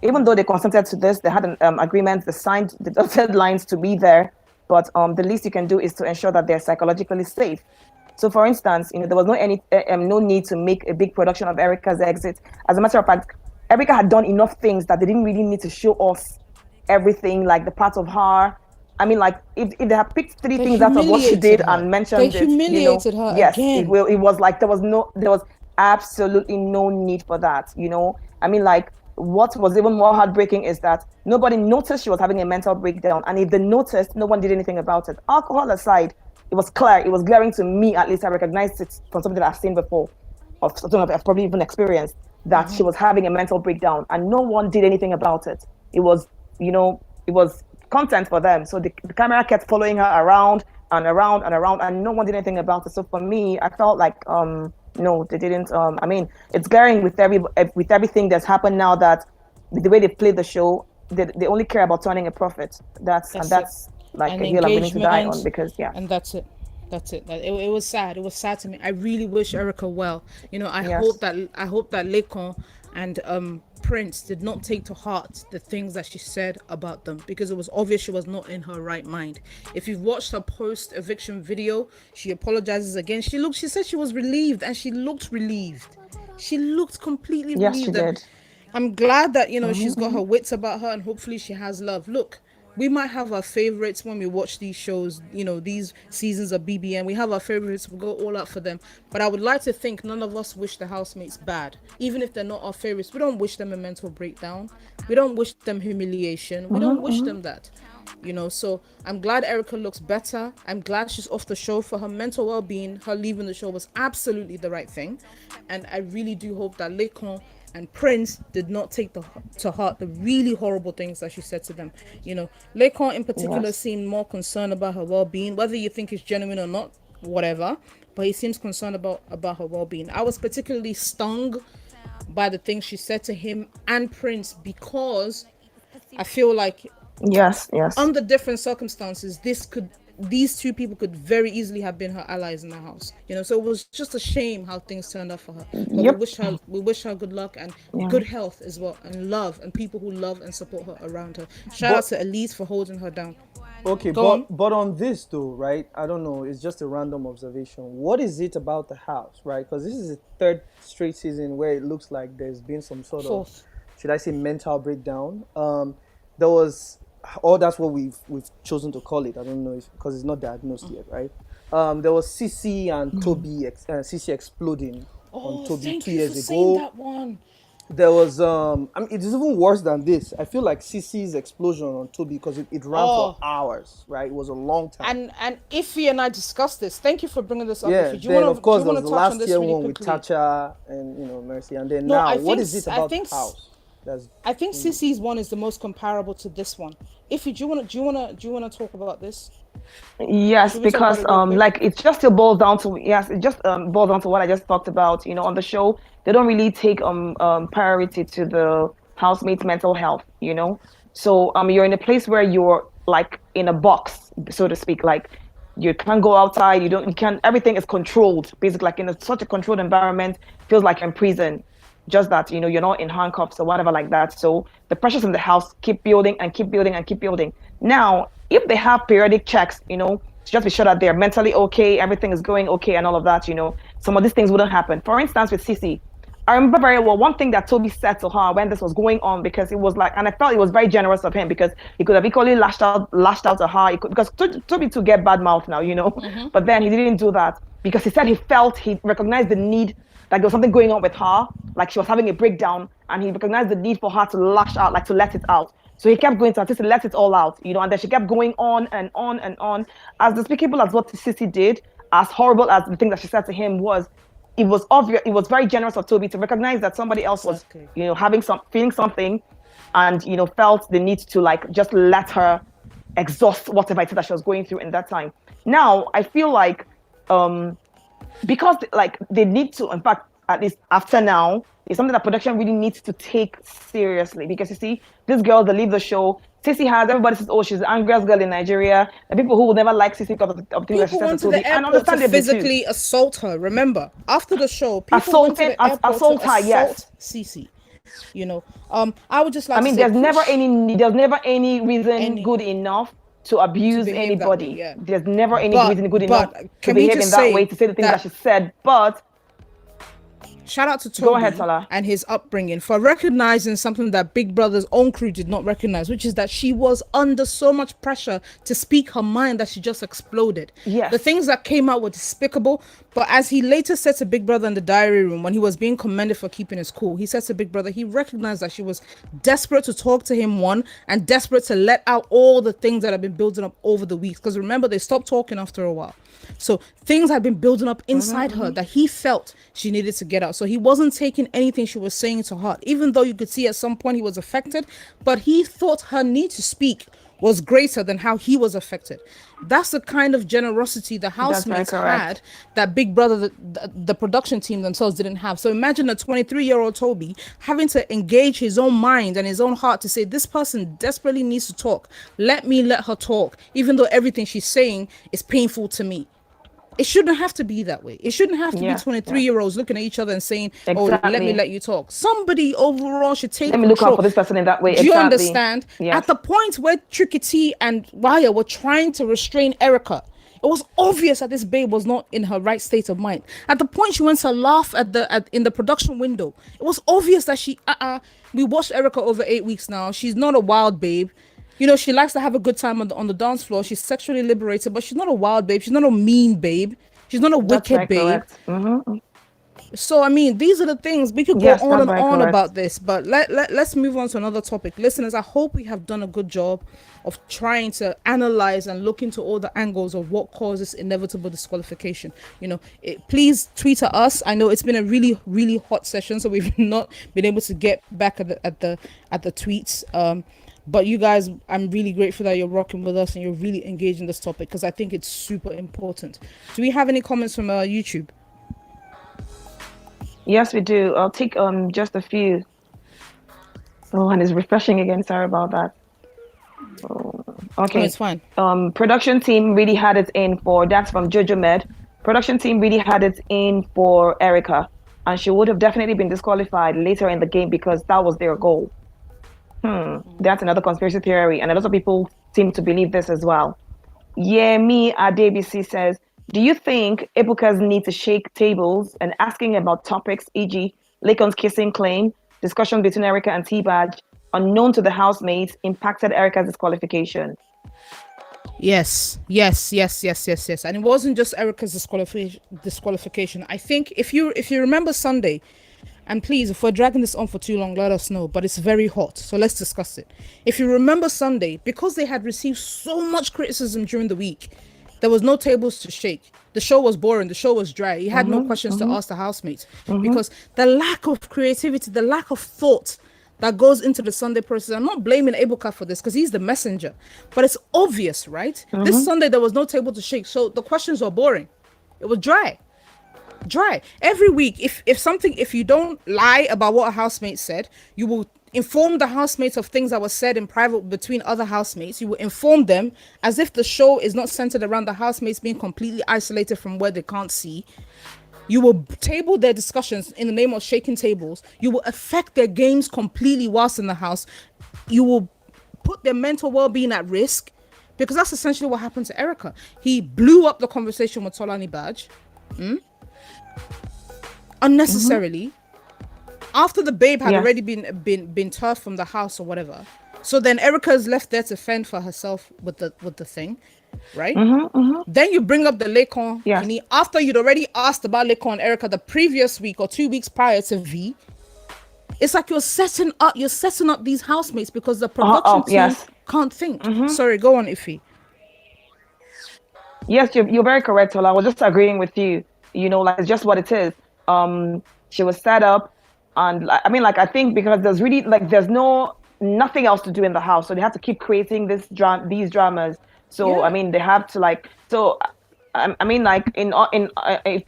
Even though they consented to this, they had an agreement, they signed the dotted lines to be there, but the least you can do is to ensure that they're psychologically safe. So, for instance, there was no need to make a big production of Erica's exit. As a matter of fact, Erica had done enough things that they didn't really need to show us everything, like the part of her. I mean, like if they had picked 3 They things out of what she did humiliated her. and They mentioned it, humiliated her yes, again. it was like there was absolutely no need for that. I mean, like what was even more heartbreaking is that nobody noticed she was having a mental breakdown, and if they noticed, no one did anything about it. Alcohol aside, it was clear, it was glaring to me, at least I recognized it from something that I've seen before, or something I've probably even experienced, that she was having a mental breakdown, and no one did anything about it. It was, it was content for them. So the camera kept following her around and around and around, and no one did anything about it. So for me, I felt like no, they didn't. I mean, it's glaring with everything that's happened now, that the way they played the show, they only care about turning a profit. That's like And a hill I'm willing to die engagement, on, because and that's it. It was sad. It was sad to me. I really wish Erica well. I Yes. hope that Lekon and Prince did not take to heart the things that she said about them, because it was obvious she was not in her right mind. If you've watched her post eviction video, she apologizes again. She said she was relieved, and she looked relieved. She looked completely Yes, she relieved. And did. I'm glad that she's got her wits about her, and hopefully she has love. Look, we might have our favorites when we watch these shows, these seasons of BBN. We have our favorites, we go all out for them. But I would like to think none of us wish the housemates bad. Even if they're not our favorites, we don't wish them a mental breakdown. We don't wish them humiliation. We don't wish them that. So I'm glad Erica looks better. I'm glad she's off the show. For her mental well-being, her leaving the show was absolutely the right thing. And I really do hope that Lekon and Prince did not take to heart the really horrible things that she said to them. Lekon in particular Yes. seemed more concerned about her well-being, whether you think it's genuine or not, whatever. But he seems concerned about her well-being. I was particularly stung by the things she said to him and Prince, because I feel like Yes, yes. under different circumstances, these 2 people could very easily have been her allies in the house. So it was just a shame how things turned out for her. But Yep. we wish her good luck and Yeah. good health as well, and love, and people who love and support her around her. Shout out to Elise for holding her down. Okay, Go on. but on this though, right? I don't know. It's just a random observation. What is it about the house, right? Because this is the 3rd straight season where it looks like there's been some sort Fourth. of, should I say, mental breakdown. There was, or that's what we've chosen to call it. I don't know if, because it's not diagnosed yet, right? There was Cece and Toby, Cece exploding on Oh, Toby thank 2 you years for saying ago. that one. there was I mean, it is even worse than this. I feel like CC's explosion on Toby because it ran for Oh, hours, right? It was a long time. and Ify and I discussed this. Thank you for bringing this up, Yeah, Ify. Do you then want of to do course you there want was to the touch on last this year really one with quickly? Tacha and Mercy, and then No, now what is it about House? That's I think Sissy's one is the most comparable to this one. Ify, do you wanna talk about this? Yes, Should we talk about because it real quick? like it just still boils down to, yes, it just boils down to what I just talked about. On the show, they don't really take priority to the housemate's mental health. So you're in a place where you're like in a box, so to speak. Like you can't go outside. You can't. Everything is controlled, basically. Like in such a controlled environment, feels like you're in prison. Just that you're not in handcuffs or whatever like that. So the pressures in the house keep building and keep building and keep building. Now, if they have periodic checks, to just be sure that they're mentally okay, everything is going okay, and all of that, some of these things wouldn't happen. For instance, with Cece, I remember very well one thing that Toby said to her when this was going on, because it was like, and I felt it was very generous of him, because he could have equally lashed out to her. Because Toby to get bad mouth now, but then he didn't do that because he said he recognized the need, like there was something going on with her, like she was having a breakdown, and he recognized the need for her to lash out, like to let it out. So he kept going to her to let it all out, and then she kept going on and on and on. As despicable as what Sissy did, as horrible as the thing that she said to him was, it was obvious, it was very generous of Toby to recognize that somebody else was, Exactly. feeling something, and felt the need to like just let her exhaust whatever it is that she was going through in that time. Now I feel like because like they need to, in fact, at least after now, it's something that production really needs to take seriously, because you see this girl that leave the show, Cissy has, everybody says, oh, she's the angriest girl in Nigeria, the people who will never like Cissy because of things that she People said to went to the Toby, and airport to understandably too. physically assault her. Remember, after the show, people went to the airport to Assault her, yes. assault Cece. I would just like I to mean, say, there's never any reason any good enough to to abuse behave that way. anybody. Yeah, There's never any but reason good enough to can we behave in just that way, say to say the things that that she said. But shout out to go ahead, Toby Salah. and his upbringing for recognizing something that Big Brother's own crew did not recognize, which is that she was under so much pressure to speak her mind that she just exploded. Yes. The things that came out were despicable, but as he later said to Big Brother in the diary room when he was being commended for keeping his cool, he said to Big Brother he recognized that she was desperate to talk to him, one, and desperate to let out all the things that have been building up over the weeks. Because remember, they stopped talking after a while. So things had been building up inside her that he felt she needed to get out. So he wasn't taking anything she was saying to heart, even though you could see at some point he was affected, but he thought her need to speak was greater than how he was affected. That's the kind of generosity the housemates had that Big Brother, the production team themselves didn't have. So imagine a 23-year-old Toby having to engage his own mind and his own heart to say, this person desperately needs to talk. Let me let her talk, even though everything she's saying is painful to me. It shouldn't have to be that way. It shouldn't have to be 23-year-olds looking at each other and saying, oh, let me let you talk. Somebody overall should take control. Let me look out for this person in that way. Do you understand? Yes. At the point where Tricky T and Raya were trying to restrain Erica, it was obvious that this babe was not in her right state of mind. At the point she went to laugh in the production window, it was obvious that we watched Erica over 8 weeks now. She's not a wild babe. She likes to have a good time on the dance floor. She's sexually liberated, but she's not a wild babe. She's not a mean babe. She's not a wicked babe. Mm-hmm. So, I mean, these are the things. We could go on and on about this, but let's move on to another topic. Listeners, I hope we have done a good job of trying to analyze and look into all the angles of what causes inevitable disqualification. Please tweet at us. I know it's been a really, really hot session, so we've not been able to get back at the tweets. But you guys, I'm really grateful that you're rocking with us and you're really engaged in this topic, because I think it's super important. Do we have any comments from YouTube? Yes, we do. I'll take just a few. Oh, and it's refreshing again. Sorry about that. Oh, okay. No, it's fine. Production team really had it in for, that's from Jojo Med. Production team really had it in for Erica, and she would have definitely been disqualified later in the game because that was their goal. That's another conspiracy theory, and a lot of people seem to believe this as well. Yemi Adebisi says, do you think Ebukas need to shake tables and asking about topics, e.g. Lakon's kissing claim, discussion between Erica and T-Badge, unknown to the housemates, impacted Erica's disqualification? Yes. And it wasn't just Erica's disqualification. I think if you remember Sunday, And please, if we're dragging this on for too long, let us know. But it's very hot, so let's discuss it. If you remember Sunday, because they had received so much criticism during the week, there was no tables to shake. The show was boring. The show was dry. You had no questions to ask the housemates because the lack of creativity, the lack of thought that goes into the Sunday process. I'm not blaming Ebuka for this because he's the messenger, but it's obvious, right? This Sunday there was no table to shake, so the questions were boring. It was dry. Every week, if you don't lie about what a housemate said, you will inform the housemates of things that were said in private between other housemates. You will inform them as if the show is not centered around the housemates being completely isolated from where they can't see. You will table their discussions in the name of shaking tables. You will affect their games completely whilst in the house. You will put their mental well-being at risk, because that's essentially what happened to Erica. He blew up the conversation with Tolani Badge unnecessarily after the babe had already been turfed from the house or whatever. So then Erica's left there to fend for herself with the thing, right? Then you bring up the Lekon after you'd already asked about Lekon and Erica the previous week or 2 weeks prior to V. It's like you're setting up these housemates because the production team can't think. Sorry, go on, Ife. Yes, you're very correct, Tola. I was just agreeing with you. You know, like, it's just what it is. She was set up, and I mean, like, I think because there's really, like, there's nothing else to do in the house, so they have to keep creating these dramas. So I mean, they have to, like, so I mean, like, in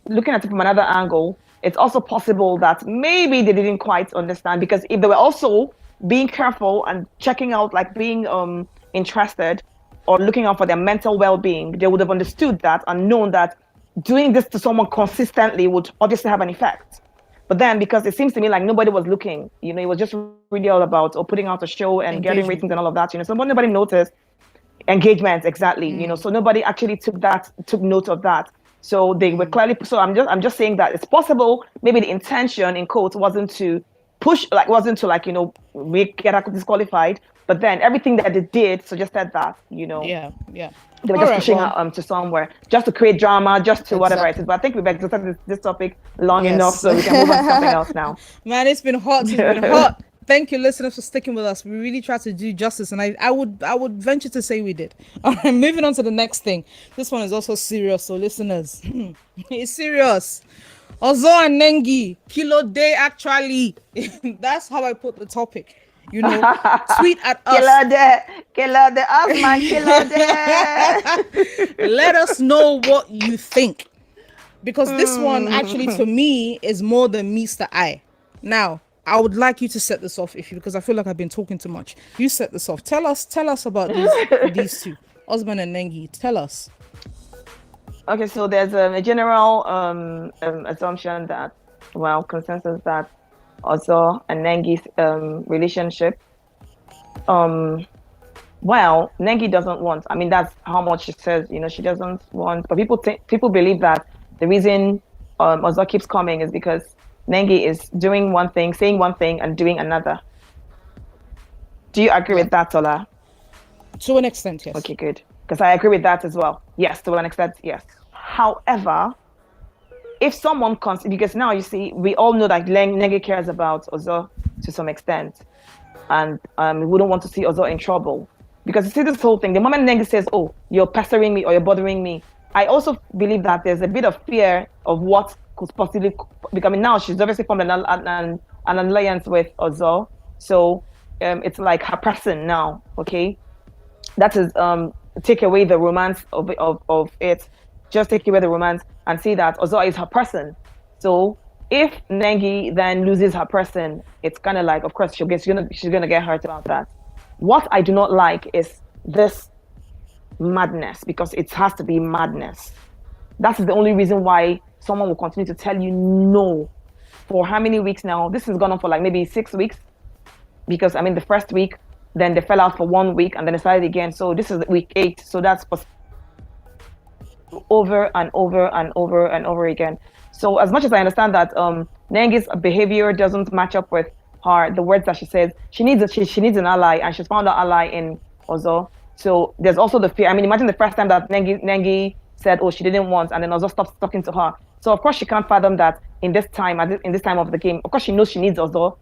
looking at it from another angle, it's also possible that maybe they didn't quite understand, because if they were also being careful and checking out, like, being interested or looking out for their mental well-being, they would have understood that and known that doing this to someone consistently would obviously have an effect. But then, because it seems to me like nobody was looking, you know, it was just really all about putting out a show and getting ratings and all of that, you know, so nobody noticed engagement, exactly, you know, so nobody actually took note of that. So they were clearly, so I'm just saying that it's possible maybe the intention in quotes wasn't to push, like, wasn't to, like, you know, get disqualified, but then everything that they did suggested that, you know. Yeah. They were just pushing her to somewhere, just to create drama, just to whatever it is. But I think we've exhausted this topic long enough, so we can move on to something else now. Man, it's been hot. It's been hot. Thank you, listeners, for sticking with us. We really tried to do justice, and I would venture to say we did. All right, moving on to the next thing. This one is also serious, so listeners, it's serious. Ozo and Nengi, Kilo Day, actually. That's how I put the topic. You know, tweet at us. Killer de, us, man, killer de. Let us know what you think, because this one actually, to me, is more than meets the eye. Now, I would like you to set this off, because I feel like I've been talking too much. You set this off. Tell us about these two, Osman and Nengi. Tell us. Okay, so there's a general assumption that, well, consensus that Ozo and Nengi's relationship, well, Nengi doesn't want. I mean, that's how much she says. You know, she doesn't want. But people believe that the reason Ozo keeps coming is because Nengi is doing one thing, saying one thing, and doing another. Do you agree with that, Tola? To an extent, yes. Okay, good. Because I agree with that as well. Yes, to an extent, yes. However, if someone comes, because now you see, we all know that Nengi cares about Ozo to some extent, and we wouldn't want to see Ozo in trouble. Because you see this whole thing, the moment Nengi says, "Oh, you're pestering me or you're bothering me," I also believe that there's a bit of fear of what could possibly, because I mean, now she's obviously formed an alliance with Ozo, so it's like her person now. Okay, that is take away the romance of it. Just take away the romance and see that Ozo is her person. So if Nengi then loses her person, it's kind of like, of course, she's gonna get hurt about that. What I do not like is this madness, because it has to be madness. That's the only reason why someone will continue to tell you no for how many weeks now? This has gone on for like maybe 6 weeks, because I mean the first week, then they fell out for 1 week and then they started again. So this is week 8. So that's over and over and over and over again. So as much as I understand that Nengi's behavior doesn't match up with her, the words that she says, she needs an ally, and she's found an ally in Ozo. So there's also the fear. I mean, imagine the first time that Nengi said, "Oh, she didn't want," and then Ozo stopped talking to her. So of course she can't fathom that in this time, in this time of the game. Of course she knows she needs Ozo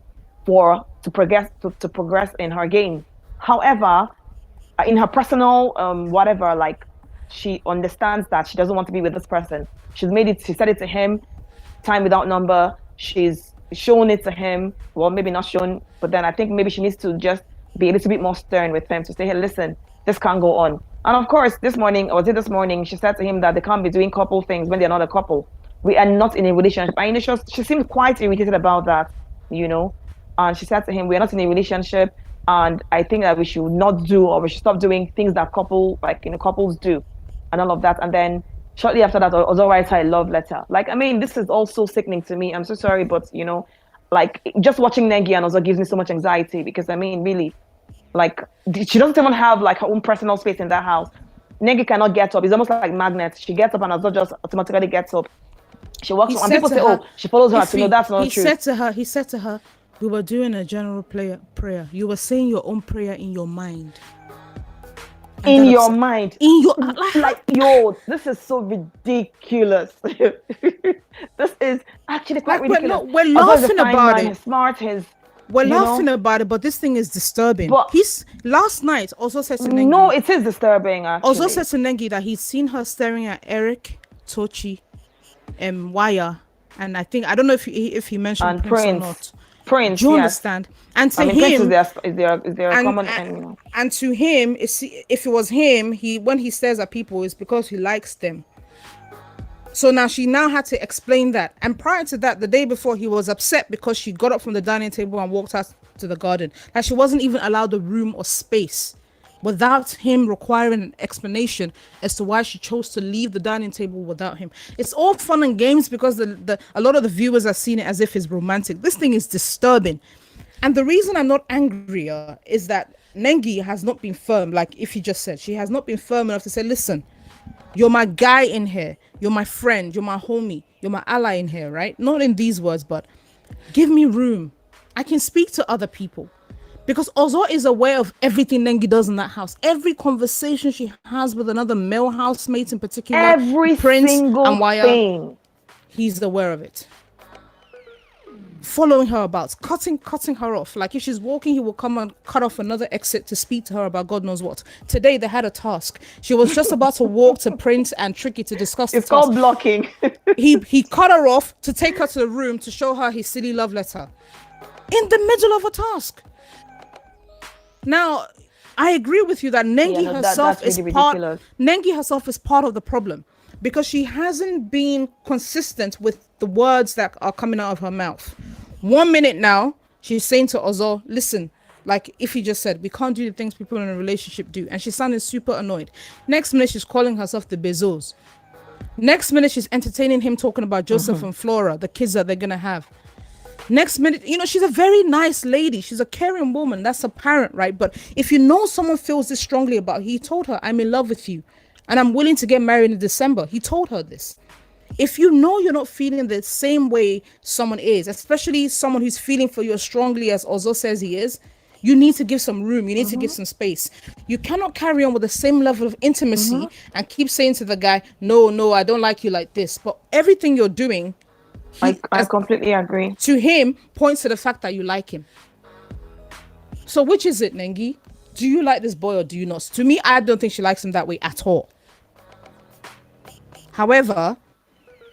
for to progress to progress in her game. However, in her personal whatever, like she understands that she doesn't want to be with this person. She said it to him, time without number. She's shown it to him. Well, maybe not shown, but then I think maybe she needs to just be a little bit more stern with him to say, hey, listen, this can't go on. And of course, this morning, or was it this morning, she said to him that they can't be doing couple things when they're not a couple. We are not in a relationship. I know she seemed quite irritated about that, you know. And she said to him, we are not in a relationship. And I think that we should not do, or we should stop doing things that couples do and all of that. And then shortly after that, Ozo writes her a love letter. Like, I mean, this is also sickening to me. I'm so sorry, but like just watching Nengi and Ozo gives me so much anxiety because I mean, really, like she doesn't even have like her own personal space in that house. Nengi cannot get up. It's almost like magnet. She gets up and Ozo just automatically gets up. She walks on, and people say, "Oh, she follows her." So no, that's not true. He said to her, we were doing a general prayer. You were saying your own prayer in your mind. In your mind. In your like yo, this is so ridiculous. This is actually quite ridiculous. We're laughing about it. He's smart. We're laughing about it, but this thing is disturbing. But he's last night also said to Nengi. No, it is disturbing. Actually, also said to Nengi that he's seen her staring at Eric, Tochi, Wire, and I don't know if he mentioned Prince or not. Prince, do you understand? And to him, is there a common enemy? And to him, if it was him, when he stares at people, it's because he likes them. So now she had to explain that. And prior to that, the day before, he was upset because she got up from the dining table and walked out to the garden. Like she wasn't even allowed the room or space without him requiring an explanation as to why she chose to leave the dining table without him. It's all fun and games because a lot of the viewers are seeing it as if it's romantic. This thing is disturbing. And the reason I'm not angrier is that Nengi has not been firm, like if he just said. She has not been firm enough to say, listen, you're my guy in here. You're my friend. You're my homie. You're my ally in here, right? Not in these words, but give me room. I can speak to other people. Because Ozo is aware of everything Nengi does in that house. Every conversation she has with another male housemate in particular, every Prince single and Wire, thing, he's aware of it. Following her about, cutting her off. Like if she's walking, he will come and cut off another exit to speak to her about God knows what. Today they had a task. She was just about to walk to Prince and Tricky to discuss the task. It's called blocking. he cut her off to take her to the room to show her his silly love letter. In the middle of a task. Now, I agree with you that Nengi herself is part. Nengi herself is part of the problem because she hasn't been consistent with the words that are coming out of her mouth. 1 minute now, she's saying to Ozo, "Listen, like if he just said we can't do the things people in a relationship do," and she's sounding super annoyed. Next minute, she's calling herself the Bezos. Next minute, she's entertaining him talking about Joseph and Flora, the kids that they're gonna have. Next minute, she's a very nice lady. She's a caring woman. That's apparent, right? But if you know someone feels this strongly about her, he told her, I'm in love with you and I'm willing to get married in December. He told her this. If you know you're not feeling the same way someone is, especially someone who's feeling for you as strongly as Ozo says he is, you need to give some room. You need to give some space. You cannot carry on with the same level of intimacy and keep saying to the guy, no, I don't like you like this. But everything you're doing, I completely agree. To him, points to the fact that you like him. So which is it, Nengi? Do you like this boy or do you not? To me, I don't think she likes him that way at all. However,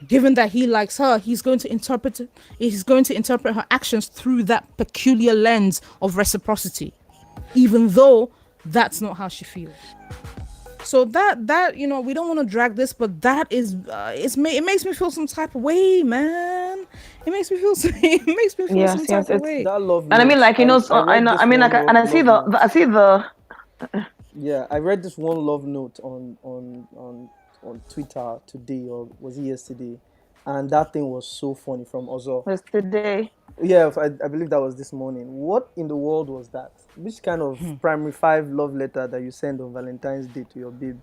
given that he likes her, he's going to interpret her actions through that peculiar lens of reciprocity, even though that's not how she feels. So that we don't want to drag this, but that is it makes me feel some type of way, man. It makes me feel some type of way. That love. And I mean, like I see the. Yeah, I read this one love note on Twitter today, or was it yesterday? And that thing was so funny from Ozo. Was today. Yeah, I believe that was this morning. What in the world was that? Which kind of primary 5 love letter that you send on Valentine's Day to your babe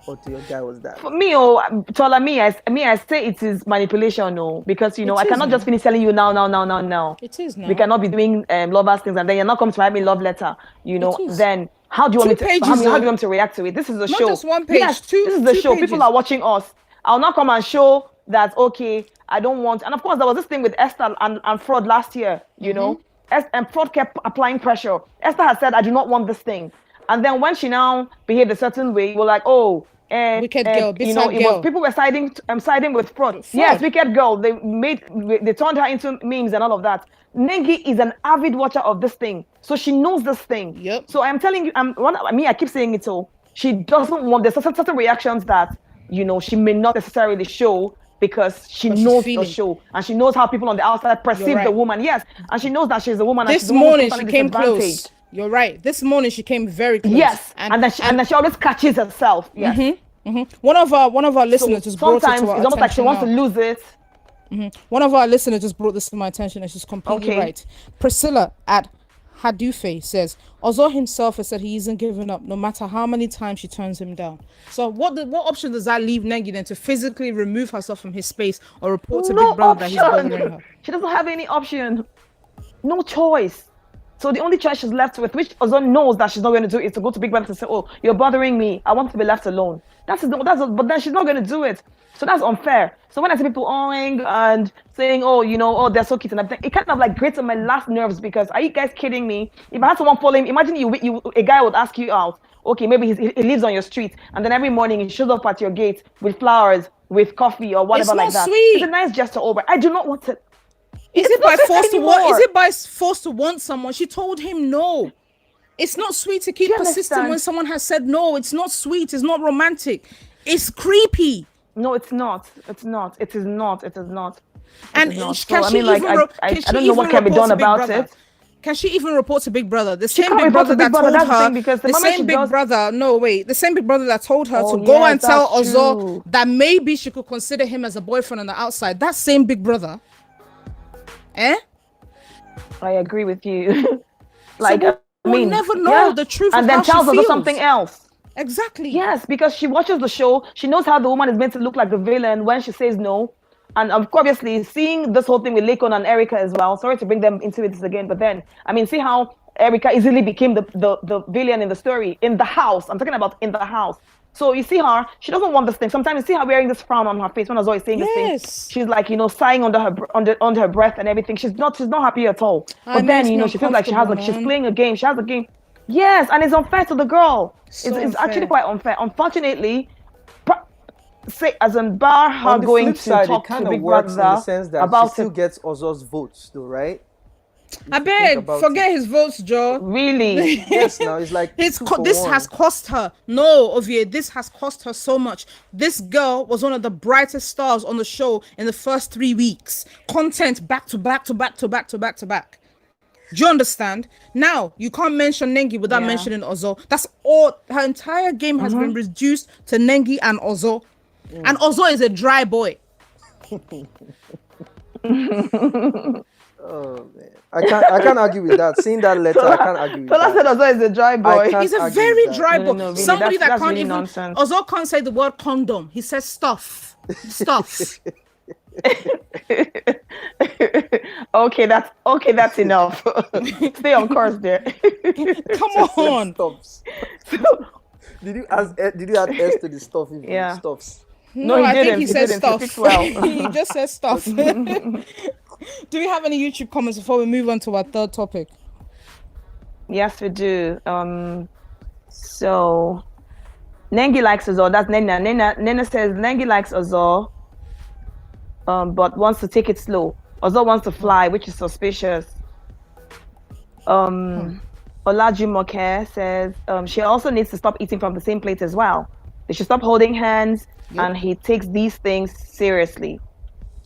or to your guy was that? For me, I say it is manipulation, because I cannot just finish telling you now. It is now. We cannot be doing lovers things and then you're not coming to write me love letter. Then how do you want me to? How do you want me to react to it? This is a show. Not just one page. Yes, this is the show. Pages. People are watching us. I'll not come and show that, okay, I don't want, and of course there was this thing with Esther and Fraud last year, you know, and Fraud kept applying pressure. Esther had said, I do not want this thing. And then when she now behaved a certain way, we're like, oh, Wicked girl, big you know, sad it was girl. people were siding with Fraud. Yes, wicked girl. They turned her into memes and all of that. Nengi is an avid watcher of this thing, so she knows this thing. Yep. So I'm telling you, I keep saying it. So she doesn't want. There's certain reactions that, you know, she may not necessarily show because she But she's knows the feeling. show and she knows how people on the outside perceive right. the woman. Yes, and she knows that she's a woman. And This she's the one who's morning she totally came disadvantaged. close. You're right. This morning she came very close. Yes, and then she always catches herself. Yes. One of our listeners just brought it Sometimes to our it's almost like she attention wants to now. lose it. One of our listeners just brought this to my attention and she's completely Okay. right. Priscilla at Hadufe says, Ozo himself has said he isn't giving up no matter how many times she turns him down. So what option does that leave Nengi then, to physically remove herself from his space or report to No Big Brother that he's option. bothering her? She doesn't have any option. No choice. So the only choice she's left with, which Ozo knows that she's not going to do, is to go to Big Brother and say, oh, you're bothering me. I want to be left alone. But then she's not going to do it. So that's unfair. So when I see people owing and saying, oh, you know, oh, they're so cute and everything, it kind of like grates on my last nerves, because are you guys kidding me? If I had someone follow him, imagine a guy would ask you out. Okay, maybe he lives on your street, and then every morning he shows up at your gate with flowers, with coffee or whatever It's like not that. sweet. It's a nice gesture over. I do not want it. Is it not by sweet force to want? anymore. Is it by force to want someone? She told him no. It's not sweet to keep you persisting when understand? someone has said no. It's not sweet. It's not romantic. It's creepy. No, it's not. It's not. It is not. It is not. And It is not. can So, she even? I don't know what can be done about it. Can she even report to Big Brother? The She same can't Big report Brother to Big that Brother, told that's the her. thing, because the The moment same she Big does- Brother. No, wait. The same Big Brother that told her Oh, to go yes, and tell that's Ozo true. that maybe she could consider him as a boyfriend on the outside. That same Big Brother. Eh? I agree with you. Like, we'll never know the truth and of then how she tells us feels. something else. Exactly. Yes, because she watches the show. She knows how the woman is meant to look like the villain when she says no. And obviously, seeing this whole thing with Lakon and Erica as well. Sorry to bring them into this again, but then, I mean, see how Erica easily became the villain in the story, in the house. I'm talking about in the house. So you see her, she doesn't want this thing. Sometimes you see her wearing this frown on her face when I was always saying this Yes. thing. She's like, you know, sighing under her breath and everything. She's not happy at all. It But then, makes you me know, she feels like she's uncomfortable, playing a game. She has a game. Yes, and it's unfair to the girl. So It's actually unfair. quite unfair. Unfortunately, say as in bar her On the going flip to side, it talk kind to of Big works in the Brother sense that she about still it. gets Ozo's votes, though, right? I think beg, about forget his votes, Joe. Really? Yes, now it's like This 2 for this 1. has cost her. No, Ovie, this has cost her so much. This girl was one of the brightest stars on the show in the first 3 weeks. Content back to back to back to back to back to back. Do you understand? Now you can't mention Nengi without Yeah. mentioning Ozo. That's all. Her entire game has been reduced to Nengi and Ozo, and Ozo is a dry boy. Oh man, I can't argue with that. Seeing that letter, I can't argue with Tola said that. Ozo is a dry boy. can't He's a argue very with that. dry No, boy. no, really, Somebody that that's can't really even. nonsense. Ozo can't say the word condom. He says stuff. Stuff. Okay, that's enough. Stay on course there. Come on. Stops. Did you add S to the stuff? Even Yeah. Stops. No, he I think didn't. he He said didn't. He stuff. picked well. He just said stuff. Do we have any YouTube comments before we move on to our third topic? Yes, we do. So Nengi likes Ozo. That's Nena. Nena says Nengi likes Ozo, but wants to take it slow. Ozo wants to fly, which is suspicious. Olajumoke says she also needs to stop eating from the same plate as well. They should stop holding hands, and he takes these things seriously.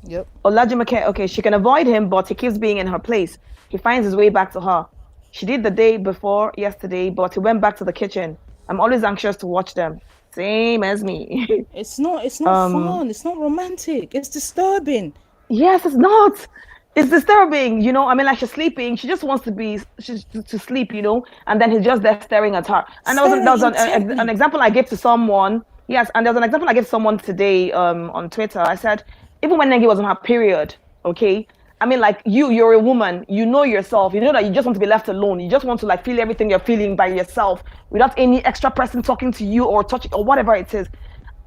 Yep. Olajumoke, okay, she can avoid him, but he keeps being in her place. He finds his way back to her. She did the day before yesterday, but he went back to the kitchen. I'm always anxious to watch them. Same as me. It's not fun. It's not romantic. It's disturbing. Yes, it's not. It's disturbing, you know. I mean, like she's sleeping. She just wants to sleep, you know. And then he's just there staring at her. And that was an example I gave to someone. Yes, and there was an example I gave to someone today on Twitter. I said, even when Nengi was on her period, okay. I mean, like you're a woman. You know yourself. You know that you just want to be left alone. You just want to like feel everything you're feeling by yourself without any extra person talking to you or touching or whatever it is.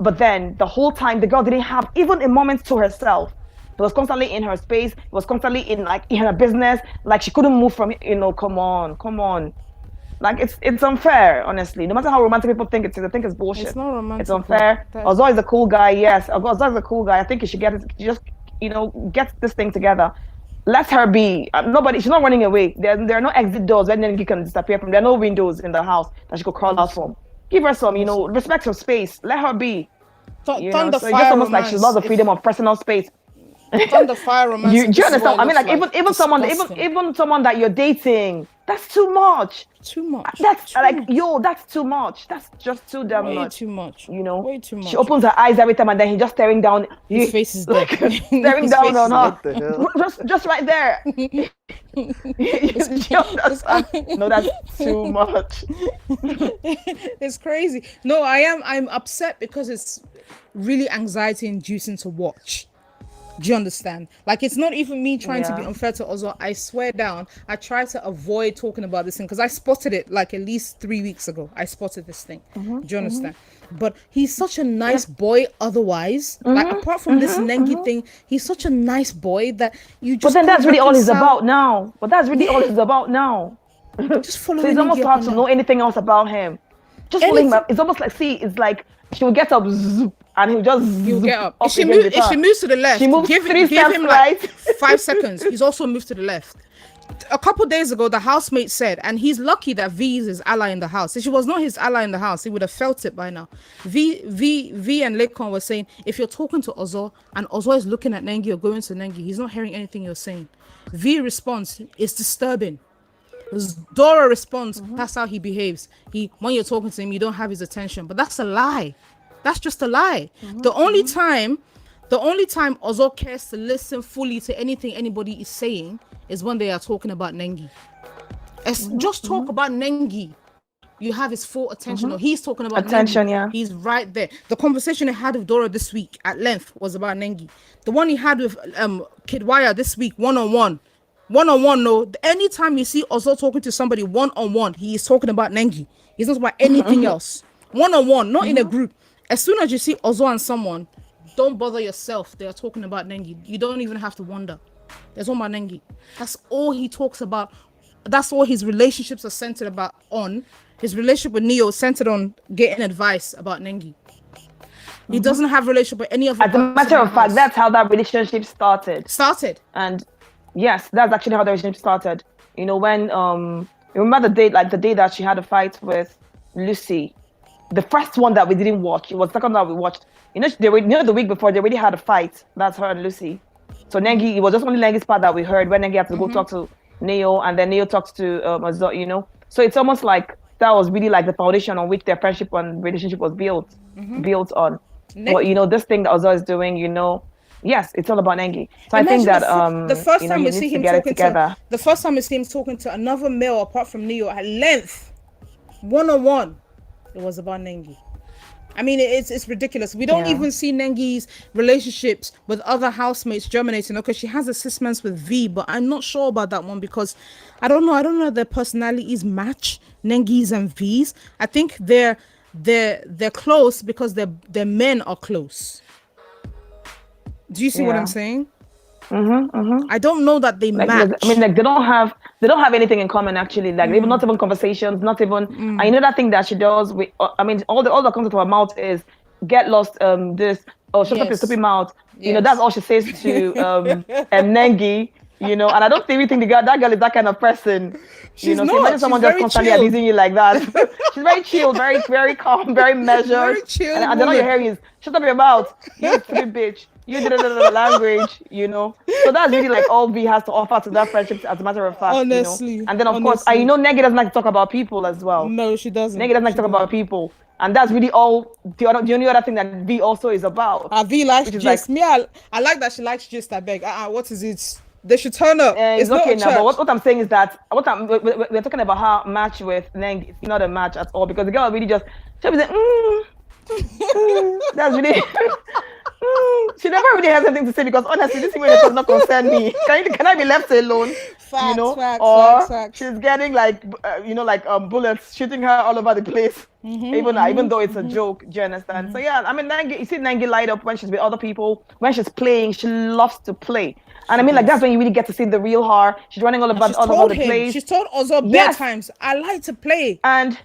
But then the whole time, the girl didn't have even a moment to herself. It was constantly in her space. It was constantly in her business. Like she couldn't move from it. Come on. Like it's unfair, honestly. No matter how romantic people think it is, I think it's bullshit. It's not romantic. It's unfair. Ozo is a cool guy, yes. Ozo is a cool guy. I think he should just get this thing together. Let her be. She's not running away. There are no exit doors where Nengi can disappear from. There are no windows in the house that she could crawl out from. Give her some, respect her space. Let her be. So it's just almost like she's lost the freedom of personal space. Thunder fire romance. Do you understand? I mean, like even someone that you're dating, that's too much. Too much. That's that's too much. That's just too damn Way much. too much. Way too much. She opens her eyes every time, and then he's just staring down. His face is dead. Staring down on her. What the hell? Just right there. No, that's too much. It's crazy. No, I'm upset because it's really anxiety inducing to watch. Do you understand? Like, it's not even me trying to be unfair to Ozo. I swear down, I try to avoid talking about this thing because I spotted it like at least 3 weeks ago. I spotted this thing. Do you understand? But he's such a nice boy otherwise. Like, apart from this Nengi thing, he's such a nice boy that you just. But then that's really all he's about now. Just follow So it's almost hard to know anything else about him. Just follow him up. It's almost like, it's like she will get up, zoop, and he'll get up. If she moves to the left, she moves give him like 5 seconds. He's also moved to the left. A couple days ago, the housemate said, and he's lucky that V is his ally in the house. If she was not his ally in the house, he would have felt it by now. V and Lekon were saying, if you're talking to Ozo and Ozo is looking at Nengi or going to Nengi, he's not hearing anything you're saying. V responds, it's disturbing. Dora responds, that's how he behaves. When you're talking to him, you don't have his attention. But that's a lie. That's just a lie. The only time Ozo cares to listen fully to anything anybody is saying is when they are talking about Nengi. Just talk about Nengi. You have his full attention. Or he's talking about attention, Nengi. He's right there. The conversation he had with Dora this week at length was about Nengi. The one he had with Kidwaya this week, one-on-one, no. Anytime you see Ozo talking to somebody one-on-one, he is talking about Nengi. He's not about anything else. One-on-one, not in a group. As soon as you see Ozo and someone, don't bother yourself. They are talking about Nengi. You don't even have to wonder. There's all about Nengi. That's all he talks about. That's all his relationships are centered on. His relationship with Neo is centered on getting advice about Nengi. He doesn't have a relationship with any of them. As a matter of fact, that's how that relationship started. And yes, that's actually how the relationship started. When you remember the day that she had a fight with Lucy, the first one that we didn't watch, it was the second that we watched. The week before they already had a fight. That's her and Lucy. So Nengi, it was just only Nengi's part that we heard when Nengi had to go talk to Neo, and then Neo talks to Ozo. So it's almost like that was really like the foundation on which their friendship and relationship was built on. But this thing that Ozo is doing, yes, it's all about Nengi. So I think that the first time we see him talking to another male apart from Neo at length, one-on-one, it was about Nengi. I mean, it's ridiculous. We don't even see Nengi's relationships with other housemates germinating. Okay, she has a cis-mens with V, but I'm not sure about that one because I don't know their personalities match, Nengi's and V's. I think they're close because their men are close. Do you see what I'm saying? I don't know that they match. I mean, like they don't have anything in common actually. Like even not even conversations, not even. I know that thing that she does. All that comes out of her mouth is get lost. Shut up your stupid mouth. Yes. That's all she says to Nengi. And I don't even think that girl is that kind of person. She's So not. imagine someone She's just constantly abusing you like that. She's very chill, very very calm, very measured. Very chill. And then all you're hearing is shut up your mouth, you stupid bitch. You did language, So that's really like all V has to offer to that friendship, as a matter of fact. Honestly. And then of course, Nengi doesn't like to talk about people as well. No, she doesn't. Nengi doesn't like to talk about people. And that's really all the only other thing that V also is about. V likes gist. I like that she likes gist, I beg. What is it? They should turn up. It's not okay now, but what I'm saying is that we're talking about her match with Nengi. It's not a match at all because the girl really she'll be like, that's really She never really has anything to say because honestly, this situation does not concern me. Can I be left alone? Facts, facts, Or facts, facts. she's getting like bullets shooting her all over the place. Even though it's a joke, do you understand? So yeah, I mean, Nengi, you see Nengi light up when she's with other people. When she's playing, she loves to play, and I mean, like that's when you really get to see the real her. She's running She's all told over the him. place. She's told Ozo Yes. bedtimes. I like to play. And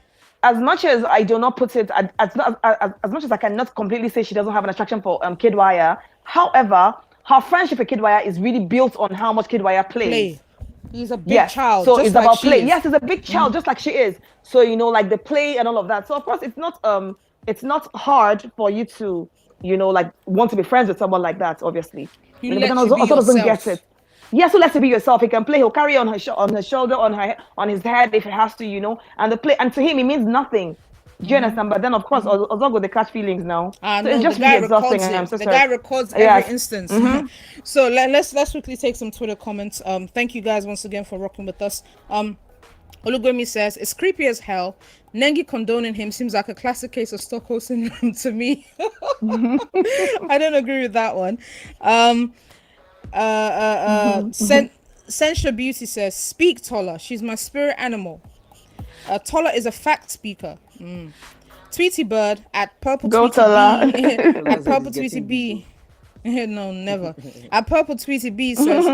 as much as I do not put it, as much as I cannot completely say she doesn't have an attraction for Kidwaya, however, her friendship with Kidwaya is really built on how much Kidwaya plays. Play. He's a big child. So just it's like about she play. is. Yes, he's a big child, just like she is. So like the play and all of that. So of course, it's not hard for you to like want to be friends with someone like that. Obviously, He but lets then you be also doesn't get yourself. it. Yes, so let it be yourself. He can play. He'll carry on her shoulder, on his head if he has to. And the play, and to him, it means nothing. Do you understand? But then, of course, Ozogo they catch feelings now. So No, it's just the guy really exhausting. records And I'm it. so The sorry. guy records every Yes. instance. So let's quickly take some Twitter comments. Thank you guys once again for rocking with us. Olugwemi says it's creepy as hell. Nengi condoning him seems like a classic case of Stockholm syndrome to me. I don't agree with that one. Sensual Beauty says, speak Tola. She's my spirit animal. Tola is a fact speaker. Tweety Bird at Purple Go, Tweety Tola. B at Purple It's Tweety getting B. No, never. At Purple Tweety B says,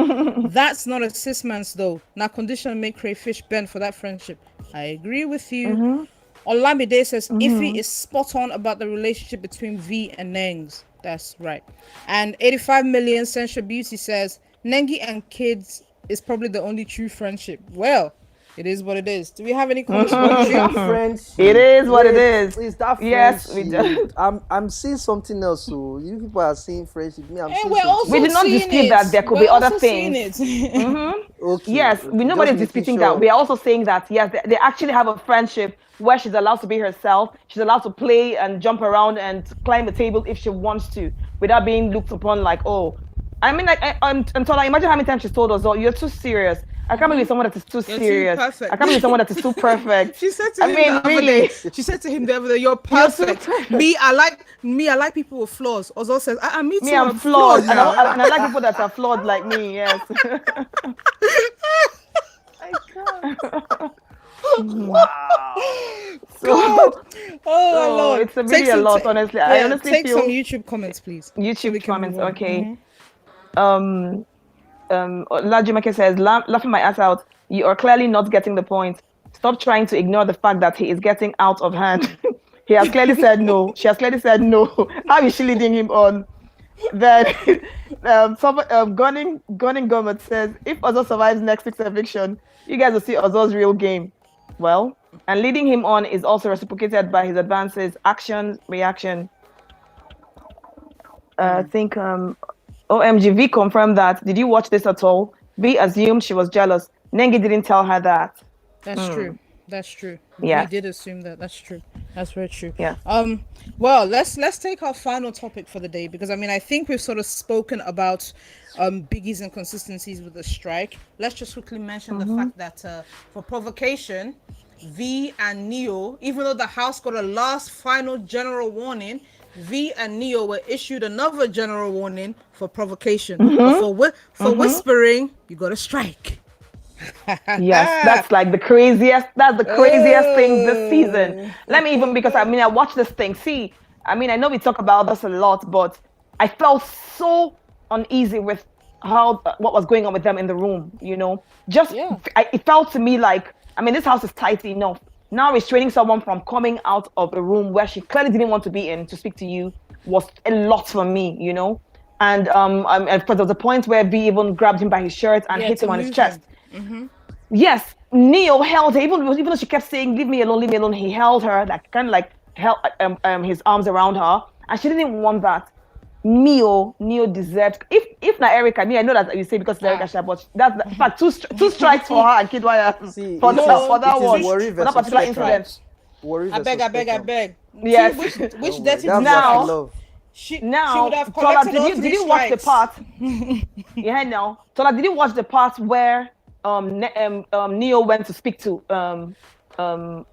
that's not a cis man's though. Now condition make crayfish bend for that friendship. I agree with you. Olamide says, Iffy is spot on about the relationship between V and Nengs. That's right. And 85 million Sensual Beauty says, Nengi and kids is probably the only true friendship. Well, it is what it is. Do we have any comments? But it's that friendship. It is what it is. It's that Yes, we friendship. do. I'm seeing something else. So you people are seeing friendship. Me, I'm seeing We're something. also We did not seeing dispute it. that there could We're be other also seeing things. it. Okay. Yes, okay, nobody's just making disputing sure. that. We are also saying that yes, they actually have a friendship where she's allowed to be herself. She's allowed to play and jump around and climb the table if she wants to, without being looked upon like, oh. I mean, like, until I imagine how many times she's told us, "Oh, you're too serious." I can't believe someone that is too You're too serious. perfect. I can't believe someone that is too perfect. She said to I him mean, the other really. day. She said to him the other day, "You're You're too perfect." perfect. Me, I like people with flaws. Ozo says, me too. Me, I'm flawed, and I like people that are flawed like me. Yes. So, Oh Lord, it's really a lot. Honestly, I honestly take feel some YouTube comments, please. So we YouTube can comments. move on. Okay. Lajimake says, laughing my ass out. You are clearly not getting the point. Stop trying to ignore the fact that he is getting out of hand. He has clearly said no. She has clearly said no. How is she leading him on? Then Gunning Gomez says, if Ozo survives next week's eviction, you guys will see Ozo's real game. Well, and leading him on is also reciprocated by his advances, action, reaction. I think OMG, V confirmed that. Did you watch this at all? V assumed she was jealous. Nengi didn't tell her that. That's true. That's true. Yeah. We did assume that. That's true. That's very true. Yeah. Well, let's take our final topic for the day, because I mean I think we've sort of spoken about Biggie's inconsistencies with the strike. Let's just quickly mention the fact that for provocation, V and Neo, even though the House got a last final general warning, V and Neo were issued another general warning for provocation. But for whispering, you got to strike. Yes, that's like the craziest. That's the craziest thing this season. Let me even, because I mean I watched this thing. See, I mean I know we talk about this a lot, but I felt so uneasy with what was going on with them in the room. It felt to me like, I mean, this house is tight enough. Now restraining someone from coming out of a room where she clearly didn't want to be in to speak to you was a lot for me. And there was a point where V even grabbed him by his shirt and hit him on his chest. Yes, Neo held her, even though she kept saying, leave me alone, he held her, like kind of like held his arms around her, and she didn't want that. Neo deserved, if not Erica, I know that you say because it's Erica Sha, but that's in fact two strikes for her and Kidwaya for that one, for that particular incident. Worry I beg. Yes. See, which dirty now she now, would have Tola, collected all did three you watch the strikes. part? Yeah, now, Tola, did you watch the part where Neo went to speak to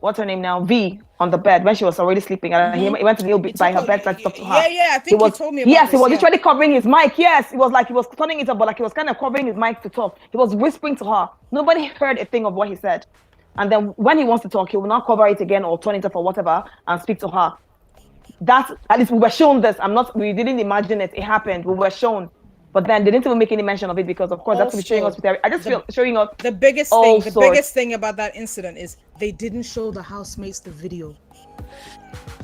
what's her name now, V, on the bed when she was already sleeping, and he went to kneel He by took her her, bedside to talk to yeah, her. yeah. I He think you was, told me about yes, he this. was Yeah. literally covering his mic. Yes, it was like he was turning it up, but like he was kind of covering his mic to talk. He was whispering to her. Nobody heard a thing of what he said. And then when he wants to talk, he will not cover it again or turn it up or whatever and speak to her. That's, at least we were shown this. We didn't imagine it. It happened. We were shown. But then they didn't even make any mention of it because, of course, that's to be showing us. I just feel showing us the biggest all thing. The sorts. biggest thing about that incident is they didn't show the housemates the video.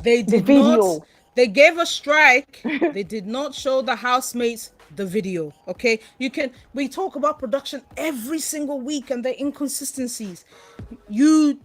They did not. They gave a strike. They did not show the housemates the video. Okay, we talk about production every single week and the inconsistencies. Listen,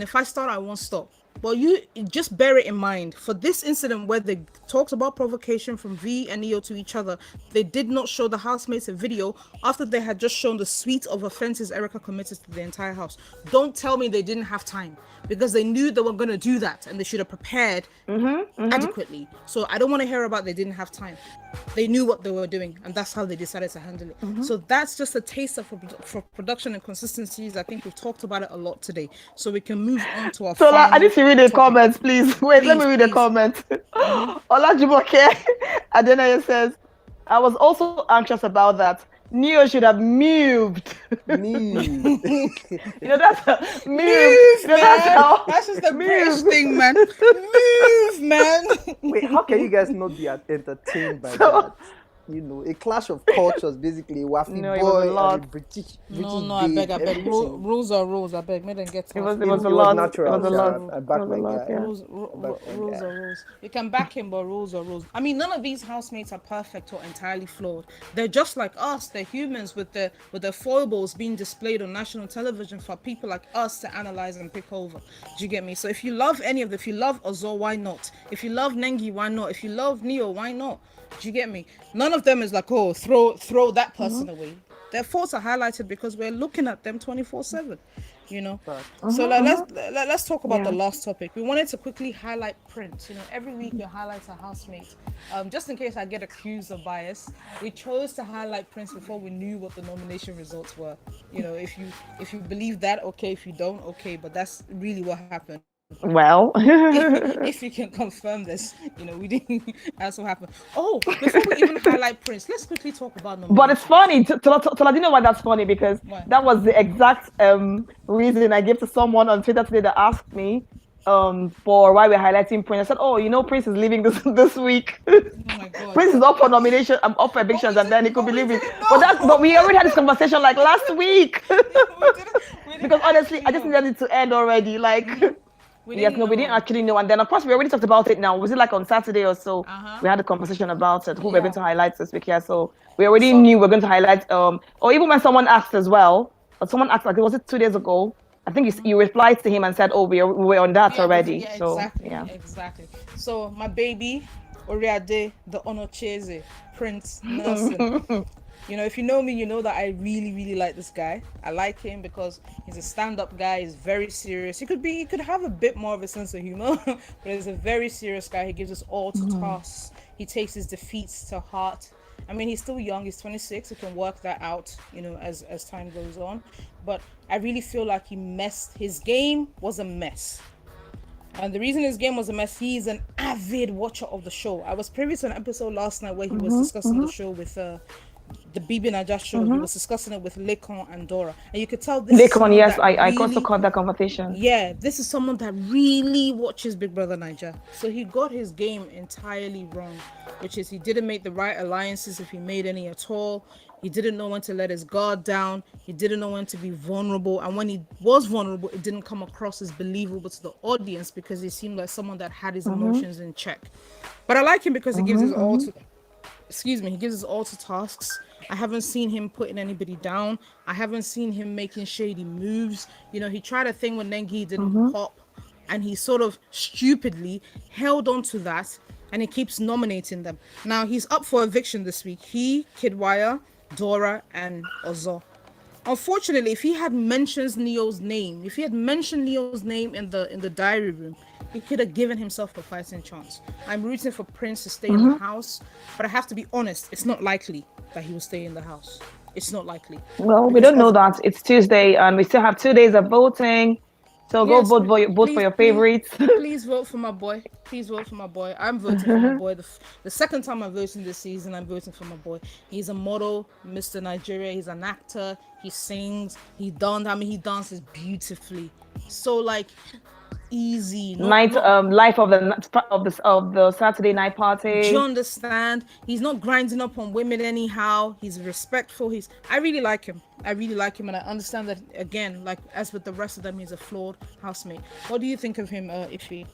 if I start, I won't stop. But you just bear it in mind for this incident where they talked about provocation from V and Neo to each other. They did not show the housemates a video after they had just shown the suite of offenses Erica committed to the entire house. Don't tell me they didn't have time, because they knew they were going to do that and they should have prepared adequately. So I don't want to hear about they didn't have time. They knew what they were doing, and that's how they decided to handle it. So that's just a taster for production and consistencies. I think we've talked about it a lot today, so we can move on to our So I need to read the topic. comments, please. Wait, let me read the comments. Olajumoke Adenaya says, I was also anxious about that. Neo should have moved. Moved. That's move, that's just the British thing, man. Move, man. Wait, how can you guys not be entertained by that? A clash of cultures, basically. Wafi boy and a British No, I beg. Rules are rules. I beg. May them get it was a lot. Natural. It was a lot. I back my guy. Rules are rules. You can back him, but rules are rules. I mean, none of these housemates are perfect or entirely flawed. They're just like us. They're humans with their foibles being displayed on national television for people like us to analyze and pick over. Do you get me? So if you love any of them, if you love Ozo, why not? If you love Nengi, why not? If you love Neo, why not? Do you get me? None of them is like, oh, throw that person away. Their faults are highlighted because we're looking at them 24/7. So let's talk about the last topic. We wanted to quickly highlight Prince. Every week we highlight a housemate. Just in case I get accused of bias, we chose to highlight Prince before we knew what the nomination results were. If you believe that, okay. If you don't, okay. But that's really what happened. Well, if you can confirm this, we didn't. That's what happened. Oh, before we even highlight Prince, let's quickly talk about nominations. But it's funny. Tola, do you know why that's funny? Because that was the exact reason I gave to someone on Twitter today that asked me for why we're highlighting Prince. I said, oh, Prince is leaving this week. Oh my God. Prince is up for nomination. I'm up for evictions, and then he could be leaving. But we already had this conversation like last week. Because honestly, I just needed it to end already. Like. We didn't actually know. And then, of course, we already talked about it now. Was it like on Saturday or so? We had a conversation about it, who we're going to highlight this week here. So we already knew we're going to highlight, or even when someone asked as well, or someone asked, like, was it 2 days ago? I think you replied to him and said, oh, we're on that already. Exactly. So my baby, Oriade, the Onocheze, Prince Nelson. If you know me, you know that I really, really like this guy. I like him because he's a stand-up guy. He's very serious. He could have a bit more of a sense of humor, but he's a very serious guy. He gives us all to tasks. He takes his defeats to heart. I mean, he's still young. He's 26. He can work that out, as time goes on. But I really feel like his game was a mess. And the reason his game was a mess, he's an avid watcher of the show. I was privy to an episode last night where he was discussing the show with the BB Naija show. He was discussing it with Lekon and Dora, and you could tell this Lekon, yes, I also caught that conversation. Yeah, this is someone that really watches Big Brother Naija. So he got his game entirely wrong, which is he didn't make the right alliances if he made any at all. He didn't know when to let his guard down. He didn't know when to be vulnerable, and when he was vulnerable, it didn't come across as believable to the audience because he seemed like someone that had his emotions in check. But I like him because he gives his all to he gives us all to tasks. I haven't seen him putting anybody down. I haven't seen him making shady moves. He tried a thing when Nengi didn't pop, and he sort of stupidly held on to that, and he keeps nominating them. Now he's up for eviction this week. He, Kidwire, Dora, and Ozo. Unfortunately, if he had mentioned Neo's name in the diary room, he could have given himself a fighting chance. I'm rooting for Prince to stay in the house, but I have to be honest, it's not likely that he will stay in the house. It's not likely. Well, we don't know that. It's Tuesday, and we still have 2 days of voting. So go Yes, vote for please, your please, favorites. please vote for my boy. Please vote for my boy. I'm voting for my boy. The second time I'm voting this season, I'm voting for my boy. He's a model, Mr. Nigeria. He's an actor. He sings. He dances beautifully. So like easy, not. Life of the Saturday night Do you party. understand? He's not grinding up on women anyhow. He's respectful. I really like him. I really like him, and I understand that again. Like as with the rest of them, he's a flawed housemate. What do you think of him, Iffy?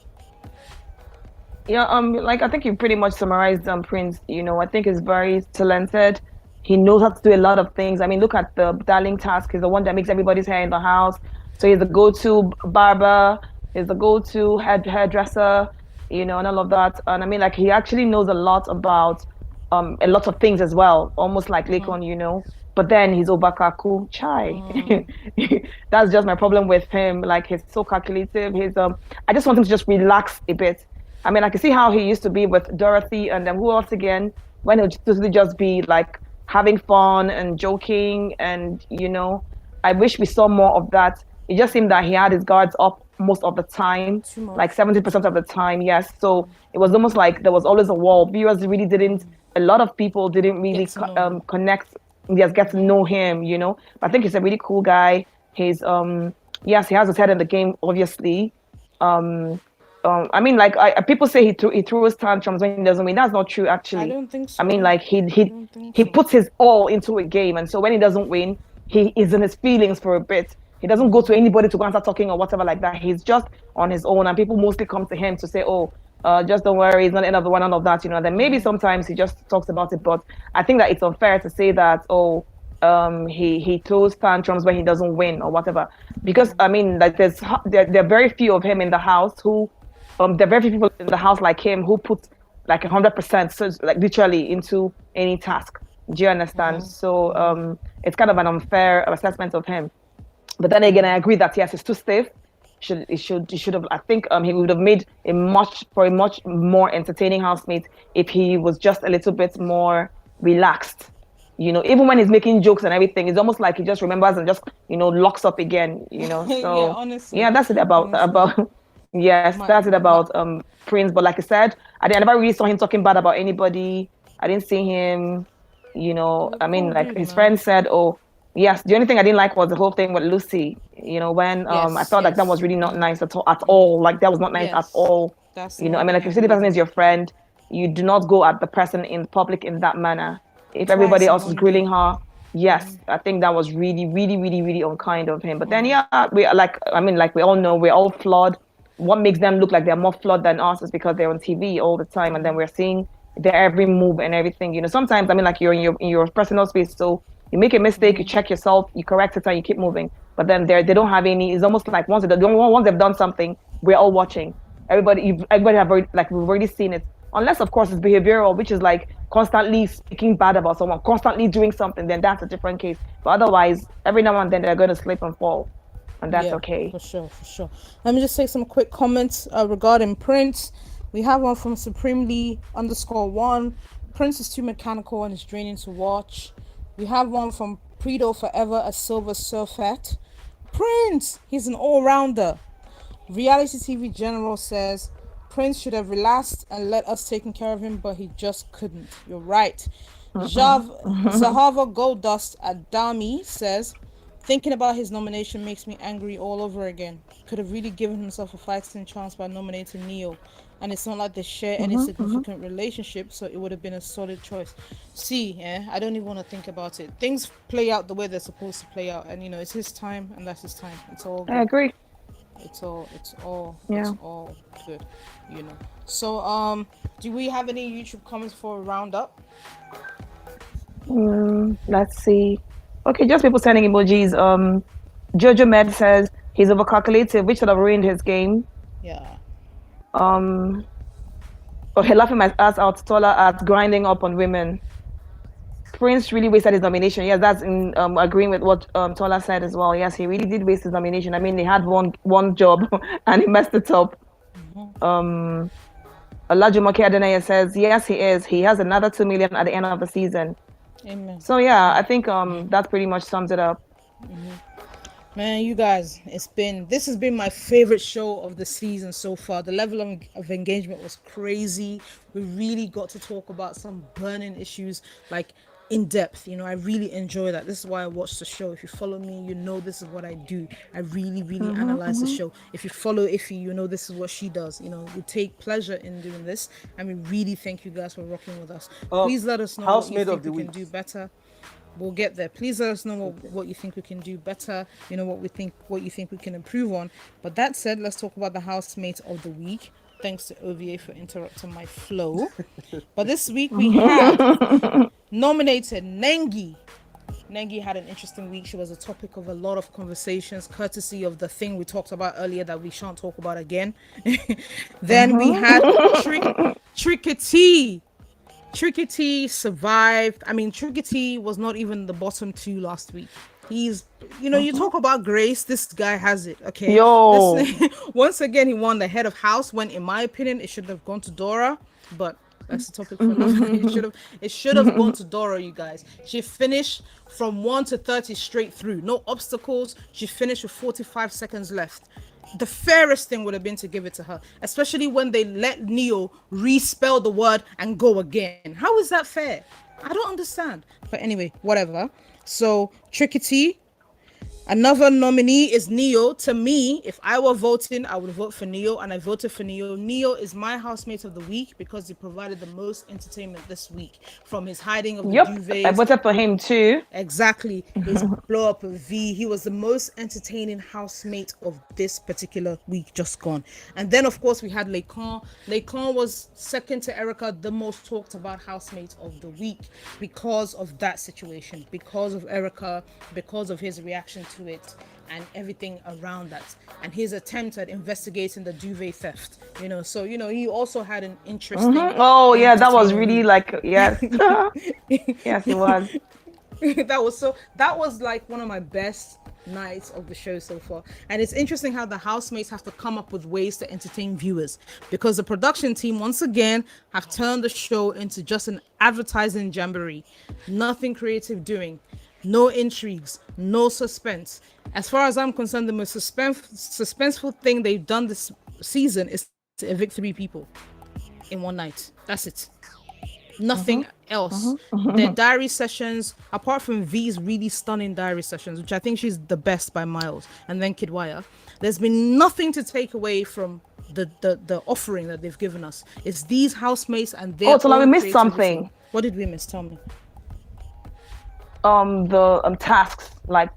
Yeah, like I think you pretty much summarized Prince. I think he's very talented. He knows how to do a lot of things. I mean, look at the darling task. He's the one that makes everybody's hair in the house. So he's the go-to barber. He's the go-to hairdresser. And all of that. And I mean, like he actually knows a lot of things as well. Almost like Lekon. But then he's overkaku chai. That's just my problem with him. Like he's so calculative. I just want him to just relax a bit. I mean, I can see how he used to be with Dorothy and then who else again? When it would just be like having fun and joking I wish we saw more of that. It just seemed that he had his guards up most of the time, Too much. like 70% of the time, yes. So it was almost like there was always a wall. Viewers really didn't, a lot of people didn't really Get to know him. connect, just get to know him. But I think he's a really cool guy. Yes, he has his head in the game, obviously. Um, I mean, like people say he threw his tantrums when he doesn't win. That's not true, I actually. don't think I mean, so. like I don't think he so. puts his all into a game, and so when he doesn't win, he is in his feelings for a bit. He doesn't go to anybody to go and start talking or whatever like that. He's just on his own, and people mostly come to him to say, "Oh, just don't worry, it's not the end of the one, none of that." And then maybe sometimes he just talks about it, but I think that it's unfair to say that, oh, he throws tantrums when he doesn't win or whatever, because I mean, like there are very few of him in the house who there are very few people in the house like him who put like 100%, so like literally into any task. Do you understand? So it's kind of an unfair assessment of him. But then again, I agree that yes, it's too stiff. He should have. I think he would have made a much more entertaining housemate if he was just a little bit more relaxed. Even when he's making jokes and everything, it's almost like he just remembers and just locks up again. Yeah, So honestly, yeah, that's it honestly, about yes, my that's it my about Prince. But like I said, I never really saw him talking bad about anybody. I didn't see him. I mean, cool like dude, his man. friend said, oh. Yes, the only thing I didn't like was the whole thing with Lucy. When I Yes, felt like that was yes, really not nice at all. Like that was not nice at yes. all. That's the I one mean, thing like I if you say the really person is didn't your like. friend, you do not go at the person in public in that manner. If everybody Twice in else is one day. grilling her, yes, I think that was really, really, really, really unkind of him. But then, yeah, I mean, like we all know, we're all flawed. What makes them look like they're more flawed than us is because they're on TV all the time, and then we're seeing their every move and everything. Sometimes I mean, like you're in your personal space, so you make a mistake, you check yourself, you correct it, and you keep moving. But then they don't have any. It's almost like once they've done something, we're all watching. Everybody have already, like we've already seen it. Unless of course it's behavioral, which is like constantly speaking bad about someone, constantly doing something, then that's a different case. But otherwise, every now and then they're going to slip and fall, and that's Yeah, okay. for sure, for sure. Let me just take some quick comments regarding Prince. We have one from Supremely_1. Prince is too mechanical and is draining to watch. We have one from Predo Forever, a silver surfet. Prince, he's an all-rounder. Reality TV General says Prince should have relaxed and let us taking care of him, but he just couldn't. You're right. Zahava Goldust Adami says thinking about his nomination makes me angry all over again. Could have really given himself a fighting chance by nominating Neo. And it's not like they share any significant relationship, so it would have been a solid choice. See, I don't even want to think about it. Things play out the way they're supposed to play out, and it's his time, and that's his time. It's all I good. agree. It's all Yeah. good. So do we have any YouTube comments for a roundup? Let's see. Okay, just people sending emojis. Jojo Med says he's overcalculated, which sort of ruined his game. Yeah. Okay, laughing my ass out, Tola at grinding up on women. Prince really wasted his nomination. Yes, that's in agreeing with what Tola said as well. Yes, he really did waste his nomination. I mean, he had one job and he messed it up. Olajumoke Adeneye says yes, he is. He has another 2 million at the end of the season. Amen. So yeah, I think that pretty much sums it up. Man, you guys, this has been my favorite show of the season so far. The level of engagement was crazy. We really got to talk about some burning issues, like in depth. I really enjoy that. This is why I watch the show. If you follow me, you know this is what I do. I really, really analyze the show. If you follow Iffy, you know this is what she does. We take pleasure in doing this, and we really thank you guys for rocking with us. Please let us know what you Housemate of think the we can week. do better. We'll get there. Please let us know what you think we can do better. What you think we can improve on. But that said, let's talk about the housemate of the week. Thanks to OVA for interrupting my flow. But this week we had nominated Nengi. Nengi had an interesting week. She was a topic of a lot of conversations, courtesy of the thing we talked about earlier that we shan't talk about again. Then we had Trickety. Tricky T survived. I mean, Tricky T was not even the bottom two last week. You talk about grace. This guy has it. Okay. Yo. Once again, he won the head of house. When, in my opinion, it should have gone to Dora, but that's the topic for another. It should have gone to Dora, you guys. She finished from 1 to 30 straight through. No obstacles. She finished with 45 seconds left. The fairest thing would have been to give it to her, especially when they let Neo respell the word and go again. How is that fair? I don't understand. But anyway, whatever. So Trickety, another nominee is Neo. To me, if I were voting, I would vote for Neo, and I voted for Neo. Neo is my housemate of the week because he provided the most entertainment this week. From his hiding of the Yep, duvets. I voted for him too. Exactly. His blow up of V. He was the most entertaining housemate of this particular week just gone. And then, of course, we had Lecon. Lecon was second to Erica, the most talked about housemate of the week because of that situation, because of Erica, because of his reaction to it and everything around that, and his attempt at investigating the duvet theft. So he also had an interesting. Oh yeah, that was entertaining really week. like yes. Yes, it was. that was like one of my best nights of the show so far. And it's interesting how the housemates have to come up with ways to entertain viewers, because the production team once again have turned the show into just an advertising jamboree. Nothing creative doing, no intrigues, no suspense. As far as I'm concerned, the most suspenseful thing they've done this season is to evict 3 people in one night. That's it. Nothing else. Their diary sessions, apart from V's really stunning diary sessions, which I think she's the best by miles, and then Kidwaya, there's been nothing to take away from the offering that they've given us. It's these housemates and their so now we own missed creativity. something. What did we miss? Tell me. The tasks, like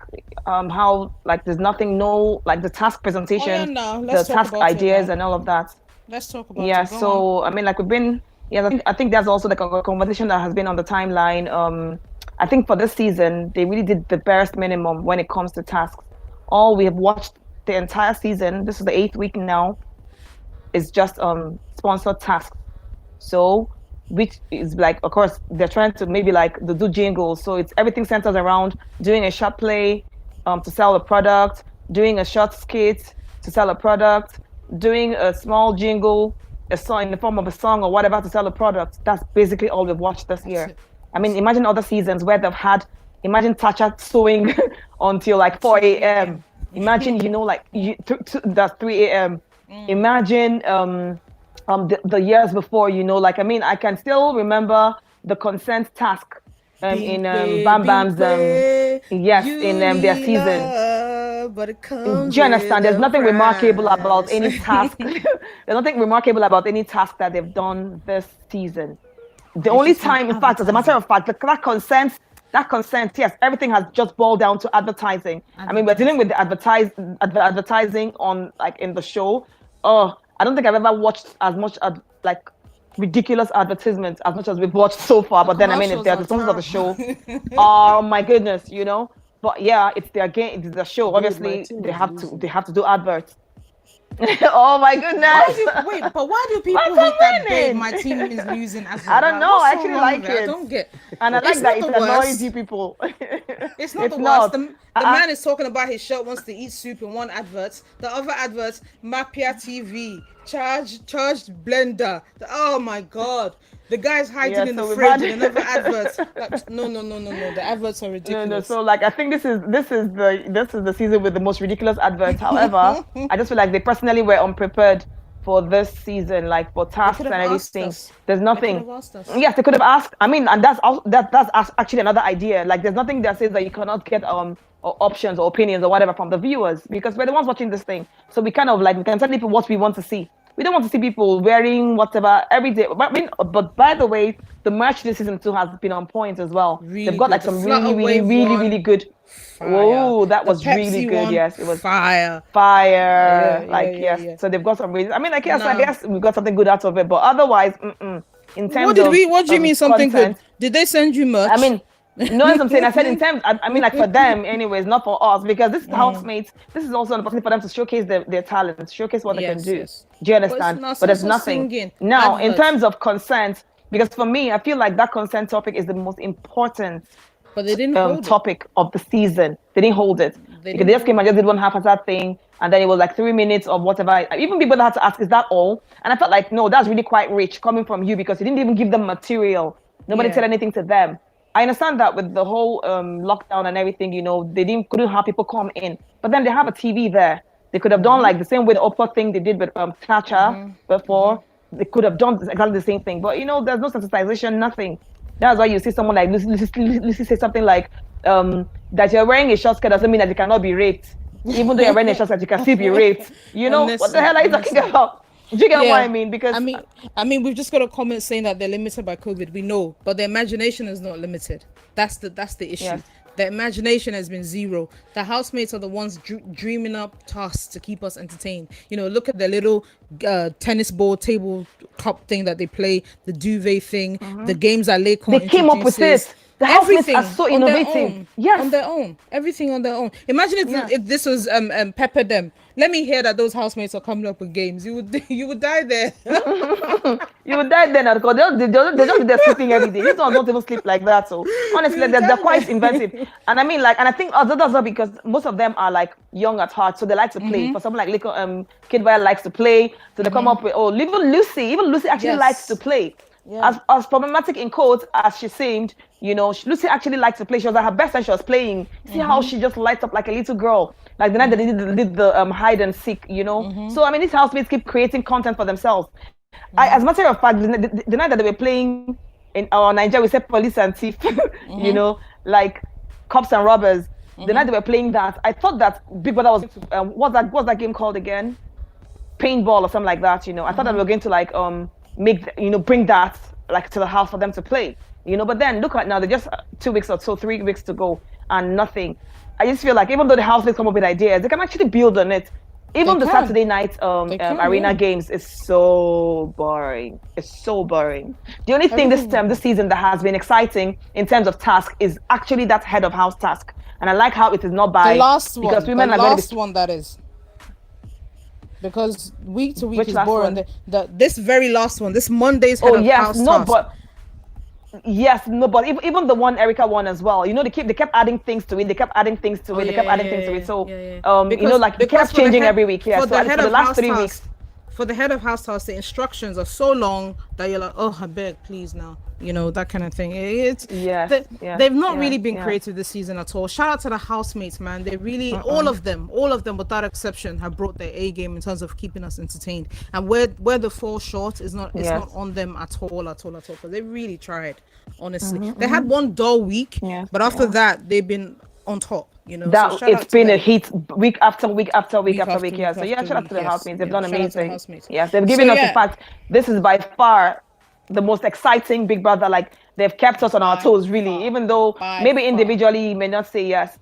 how like there's nothing, no, like the task presentation, no. the Let's talk task about it ideas now. and all of that. Let's talk about Yeah, it. Go on. so I mean, like we've been, yeah, I think there's also like a conversation that has been on the timeline. I think for this season they really did the barest minimum when it comes to tasks. All we have watched the entire season, this is the 8th week now, is just sponsored tasks. So which is like, of course they're trying to maybe like the do jingles, so it's everything centers around doing a short play to sell a product, doing a short skit to sell a product, doing a small jingle, a song in the form of a song or whatever to sell a product. That's basically all we've watched this year. I mean, imagine other seasons where they've had, imagine Tasha sewing until like 4 a.m. Imagine, like that's 3 a.m. Imagine the years before, like, I mean, I can still remember the consent task in Bam Bam's yes, in their season. But it Do comes you understand? There's with a nothing remarkable about price. any task. There's nothing remarkable about any task that they've done this season. The only just like time, in fact, as a matter of fact, that consent, yes, everything has just boiled down to advertising. I mean, we're dealing with the advertising on, like, in the show. Oh, I don't think I've ever watched as much like ridiculous advertisements as much as we've watched so far. But then, I mean, if they're the sponsors of the show, oh my goodness, But yeah, it's their game, it's the show. Obviously, they have to do adverts. Oh my goodness! Wait, but why do people hate that babe? My team is losing as well. I don't know. I actually like it. I don't get. And I like It's that not it the annoys worst. you people. It's not the not. worst. The man is talking about his shirt wants to eat soup in one advert. The other advert, Mapia TV, charged blender. Oh my god. The guy's hiding Yeah, in the so we've fridge had- and another adverts. Like, no. The adverts are No, ridiculous. so like I think this is the season with the most ridiculous adverts. However, I just feel like they personally were unprepared for this season, like for They tasks could and have asked everything. us. There's They could nothing. have asked us. Yes, they could have asked. I mean, and that's actually another idea. Like, there's nothing that says that you cannot get or options or opinions or whatever from the viewers because we're the ones watching this thing. So we kind of like we can tell people what we want to see. We don't want to see people wearing whatever every day. But, but by the way, the merch this season 2 has been on point as well. Really They've got good. like The some Flutter really, really, Wave really, one, really good. Fire. Whoa, that The was really Pepsi good. one, Yes, it was fire. fire. Yeah, Like, yeah, yes. yeah. So they've got some reasons. I mean, like, yes, I Nah. guess we got something good out of it. But otherwise, in terms What do you of mean something content, good? Did they send you merch? I mean, no, that's what I'm saying. I said in terms, I mean, like for them, anyways, not for us, because this is housemates. This is also an opportunity for them to showcase their talents, showcase what they can Yes, do. yes. Do you But it's understand? not- But there's also nothing. singing, Now, in adverts. terms of consent, because for me, I feel like that consent topic is the most important But they didn't hold it. topic of the season. They didn't hold it. They Because didn't they just came hold and just did one half-assed thing, and then it was like 3 minutes of whatever. Even people that had to ask, "Is that all?" And I felt like, no, that's really quite rich coming from you because you didn't even give them material. Nobody Yeah. said anything to them. I understand that with the whole lockdown and everything, they couldn't have people come in, but then they have a TV there. They could have done like the same way the Opera thing they did with Chacha before. They could have done exactly the same thing, but there's no sensitization, nothing. That's why you see someone like Lucy say something like that you're wearing a short skirt doesn't mean that you cannot be raped. Even though you're wearing a short skirt, you can still be raped. What the hell are you talking Honestly. about? Do you get what I mean? Because I mean, we've just got a comment saying that they're limited by COVID. We know, but the imagination is not limited. That's the issue. Yes. The imagination has been zero. The housemates are the ones dreaming up tasks to keep us entertained. Look at the little tennis ball table cup thing that they play, the duvet thing, the games that Lakon they came up with introduces. it. The housemates Everything are so on their innovative. own. Yes. On their own. Everything on their own. Imagine Yeah. if this was Pepper them. Let me hear that those housemates are coming up with games. You would die there. You would die then because they just they're sleeping every day. These ones don't even sleep like that. So honestly, they're quite inventive. And I mean, like, and I think also that's not because most of them are like young at heart, so they like to play. For someone like little Kid Vile likes to play, so they come up with even Lucy actually Yes. likes to play. Yeah. As problematic in quotes as she seemed, Lucy actually liked to play. She was at her best when she was playing. See how she just lights up like a little girl. Like the night that they did the hide and seek, So I mean, these housemates keep creating content for themselves. As a matter of fact, the night that they were playing in our Naija, we said police and thief, like cops and robbers. The night they were playing that, I thought that Big Brother was what's that game called again? Paintball or something like that. I thought that we were going to like bring that like to the house for them to play. But then look at now, they're just 2 weeks or so, 3 weeks to go and nothing. I just feel like even though the housemates come up with ideas, they can actually build on it. Even They the can. Saturday night arena games is so boring. It's so boring. The only thing this season that has been exciting in terms of task is actually that head of house task. And I like how it is not by The last one. because women The are going to last one that is. Because week to week Which is last boring. one? This very last one, this Monday's head Oh of yes, house no, task. but yes, no, but even the one Erica one as well. They kept adding things to it. They kept adding things to it. They kept adding things to it. So like it kept for the changing head- every week. Yeah. For So the for head the of last house 3 task, weeks. for the head of house task, the instructions are so long that you're like, oh, I beg, please now. That kind of thing. Yes, They've not yeah, really been yeah. creative this season at all. Shout out to the housemates, man. They really, all of them without exception, have brought their A game in terms of keeping us entertained. And where the fall short is not, it's Yes. not on them at all. Because they really tried. Honestly, they had one dull week, Yes, but after that, they've been on top. That So shout out it's to been a them. hit week after week after week Week after after week. week Yeah. So yeah, after shout out week, to the yes. housemates. They've Yeah, done shout out to the amazing. housemates. Yes, they've given So, us yeah. the fact this is by far the most exciting Big Brother. Like they've kept us on our By toes, really. far. Even though By maybe far. individually you may not say yes.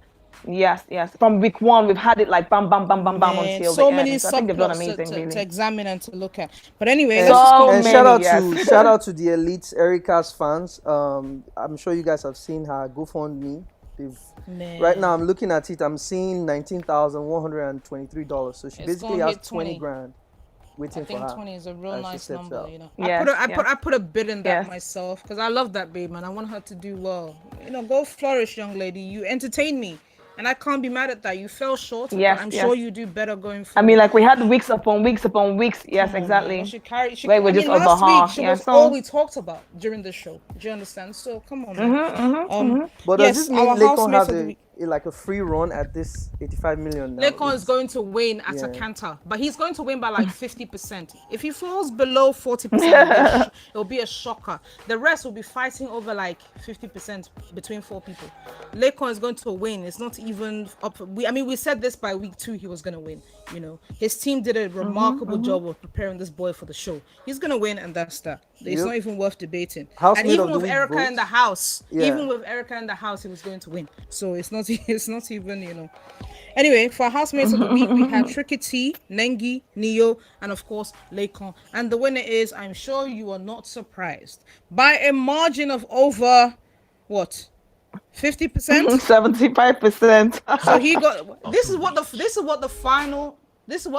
Yes. From week one, we've had it like bam, bam, bam, bam, bam Man, until so the many end. So I think they've done subplots amazing, to really. examine and to look at. But anyway, And, let's just So go. and many, yes. shout out to the elite Erica's fans. I'm sure you guys have seen her GoFundMe. Man. Right now, I'm looking at it. I'm seeing $19,123. So she It's basically gonna has hit 20 20. grand I waiting for think her. 20 is a real as she nice steps number, out. Yes, I put a bid in that Yes. myself because I love that babe, man. I want her to do well. Go flourish, young lady. You entertain me. And I can't be mad at that. You fell short, but Yes, I'm yes. sure you do better going I mean, forward. like we had weeks upon weeks upon weeks. Yes, Come on, man. But exactly. she carried. She. Where I we're just mean, over last week her. she Yeah. was all So. we talked about during the show. Do you understand? So come on, man. But does this Yes, mean our Lakon housemates has of the week. like a free run at this 85 million now? Lekon is going to win at a Yeah. canter, but he's going to win by like 50%. If he falls below 40%, it'll be a shocker. The rest will be fighting over like 50% between four people. Lekon is going to win. It's not even up. We said this by week 2 he was going to win. You know, his team did a remarkable job of preparing this boy for the show. He's going to win, and that's that. It's Yep. not even worth debating. Housemate And even of the with week Erica in votes. the house, Yeah. even with Erica in the house, he was going to win. So it's not. It's not even. Anyway, for our housemates of the week, we had Tricky T, Nengi, Neo, and of course, Lakon. And the winner is, I'm sure you are not surprised, by a margin of over, what, 50%? 75%. So he got. This is what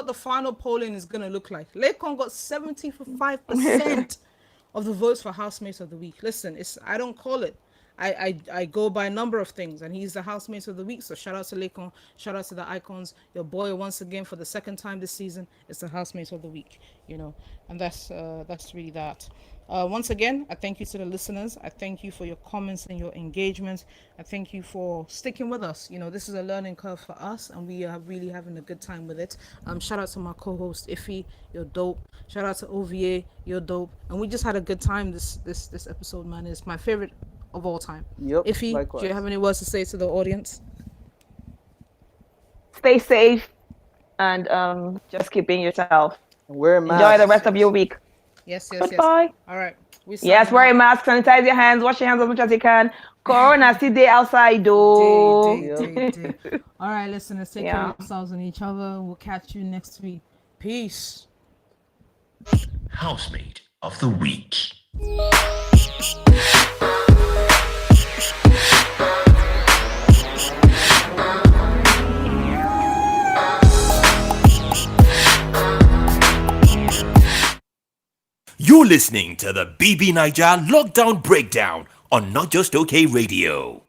the final polling is gonna look like. Lakon got 75% of the votes for housemates of the week. Listen, I don't call it. I go by a number of things, and he's the housemates of the week. So shout out to Lakon, shout out to the icons. Your boy once again for the second time this season is the housemates of the week. And that's really that. Once again, I thank you to the listeners. I thank you for your comments and your engagement. I thank you for sticking with us. This is a learning curve for us, and we are really having a good time with it. Shout out to my co-host Iffy, you're dope. Shout out to OVA, you're dope. And we just had a good time this episode, man. It's my favorite of all time. Yep. Iffy, Likewise. do you have any words to say to the audience? Stay safe and just keep being yourself. Wear a mask. Enjoy the rest of your week. Yes. Goodbye. All right. Yes, wear a mask, sanitize your hands, wash your hands as much as you can. Corona, still day outside, though. Day. All right, listeners, take care Yeah. of yourselves and each other. We'll catch you next week. Peace. Housemate of the week. You're listening to the BB Naija Lockdown Breakdown on Not Just Okay Radio.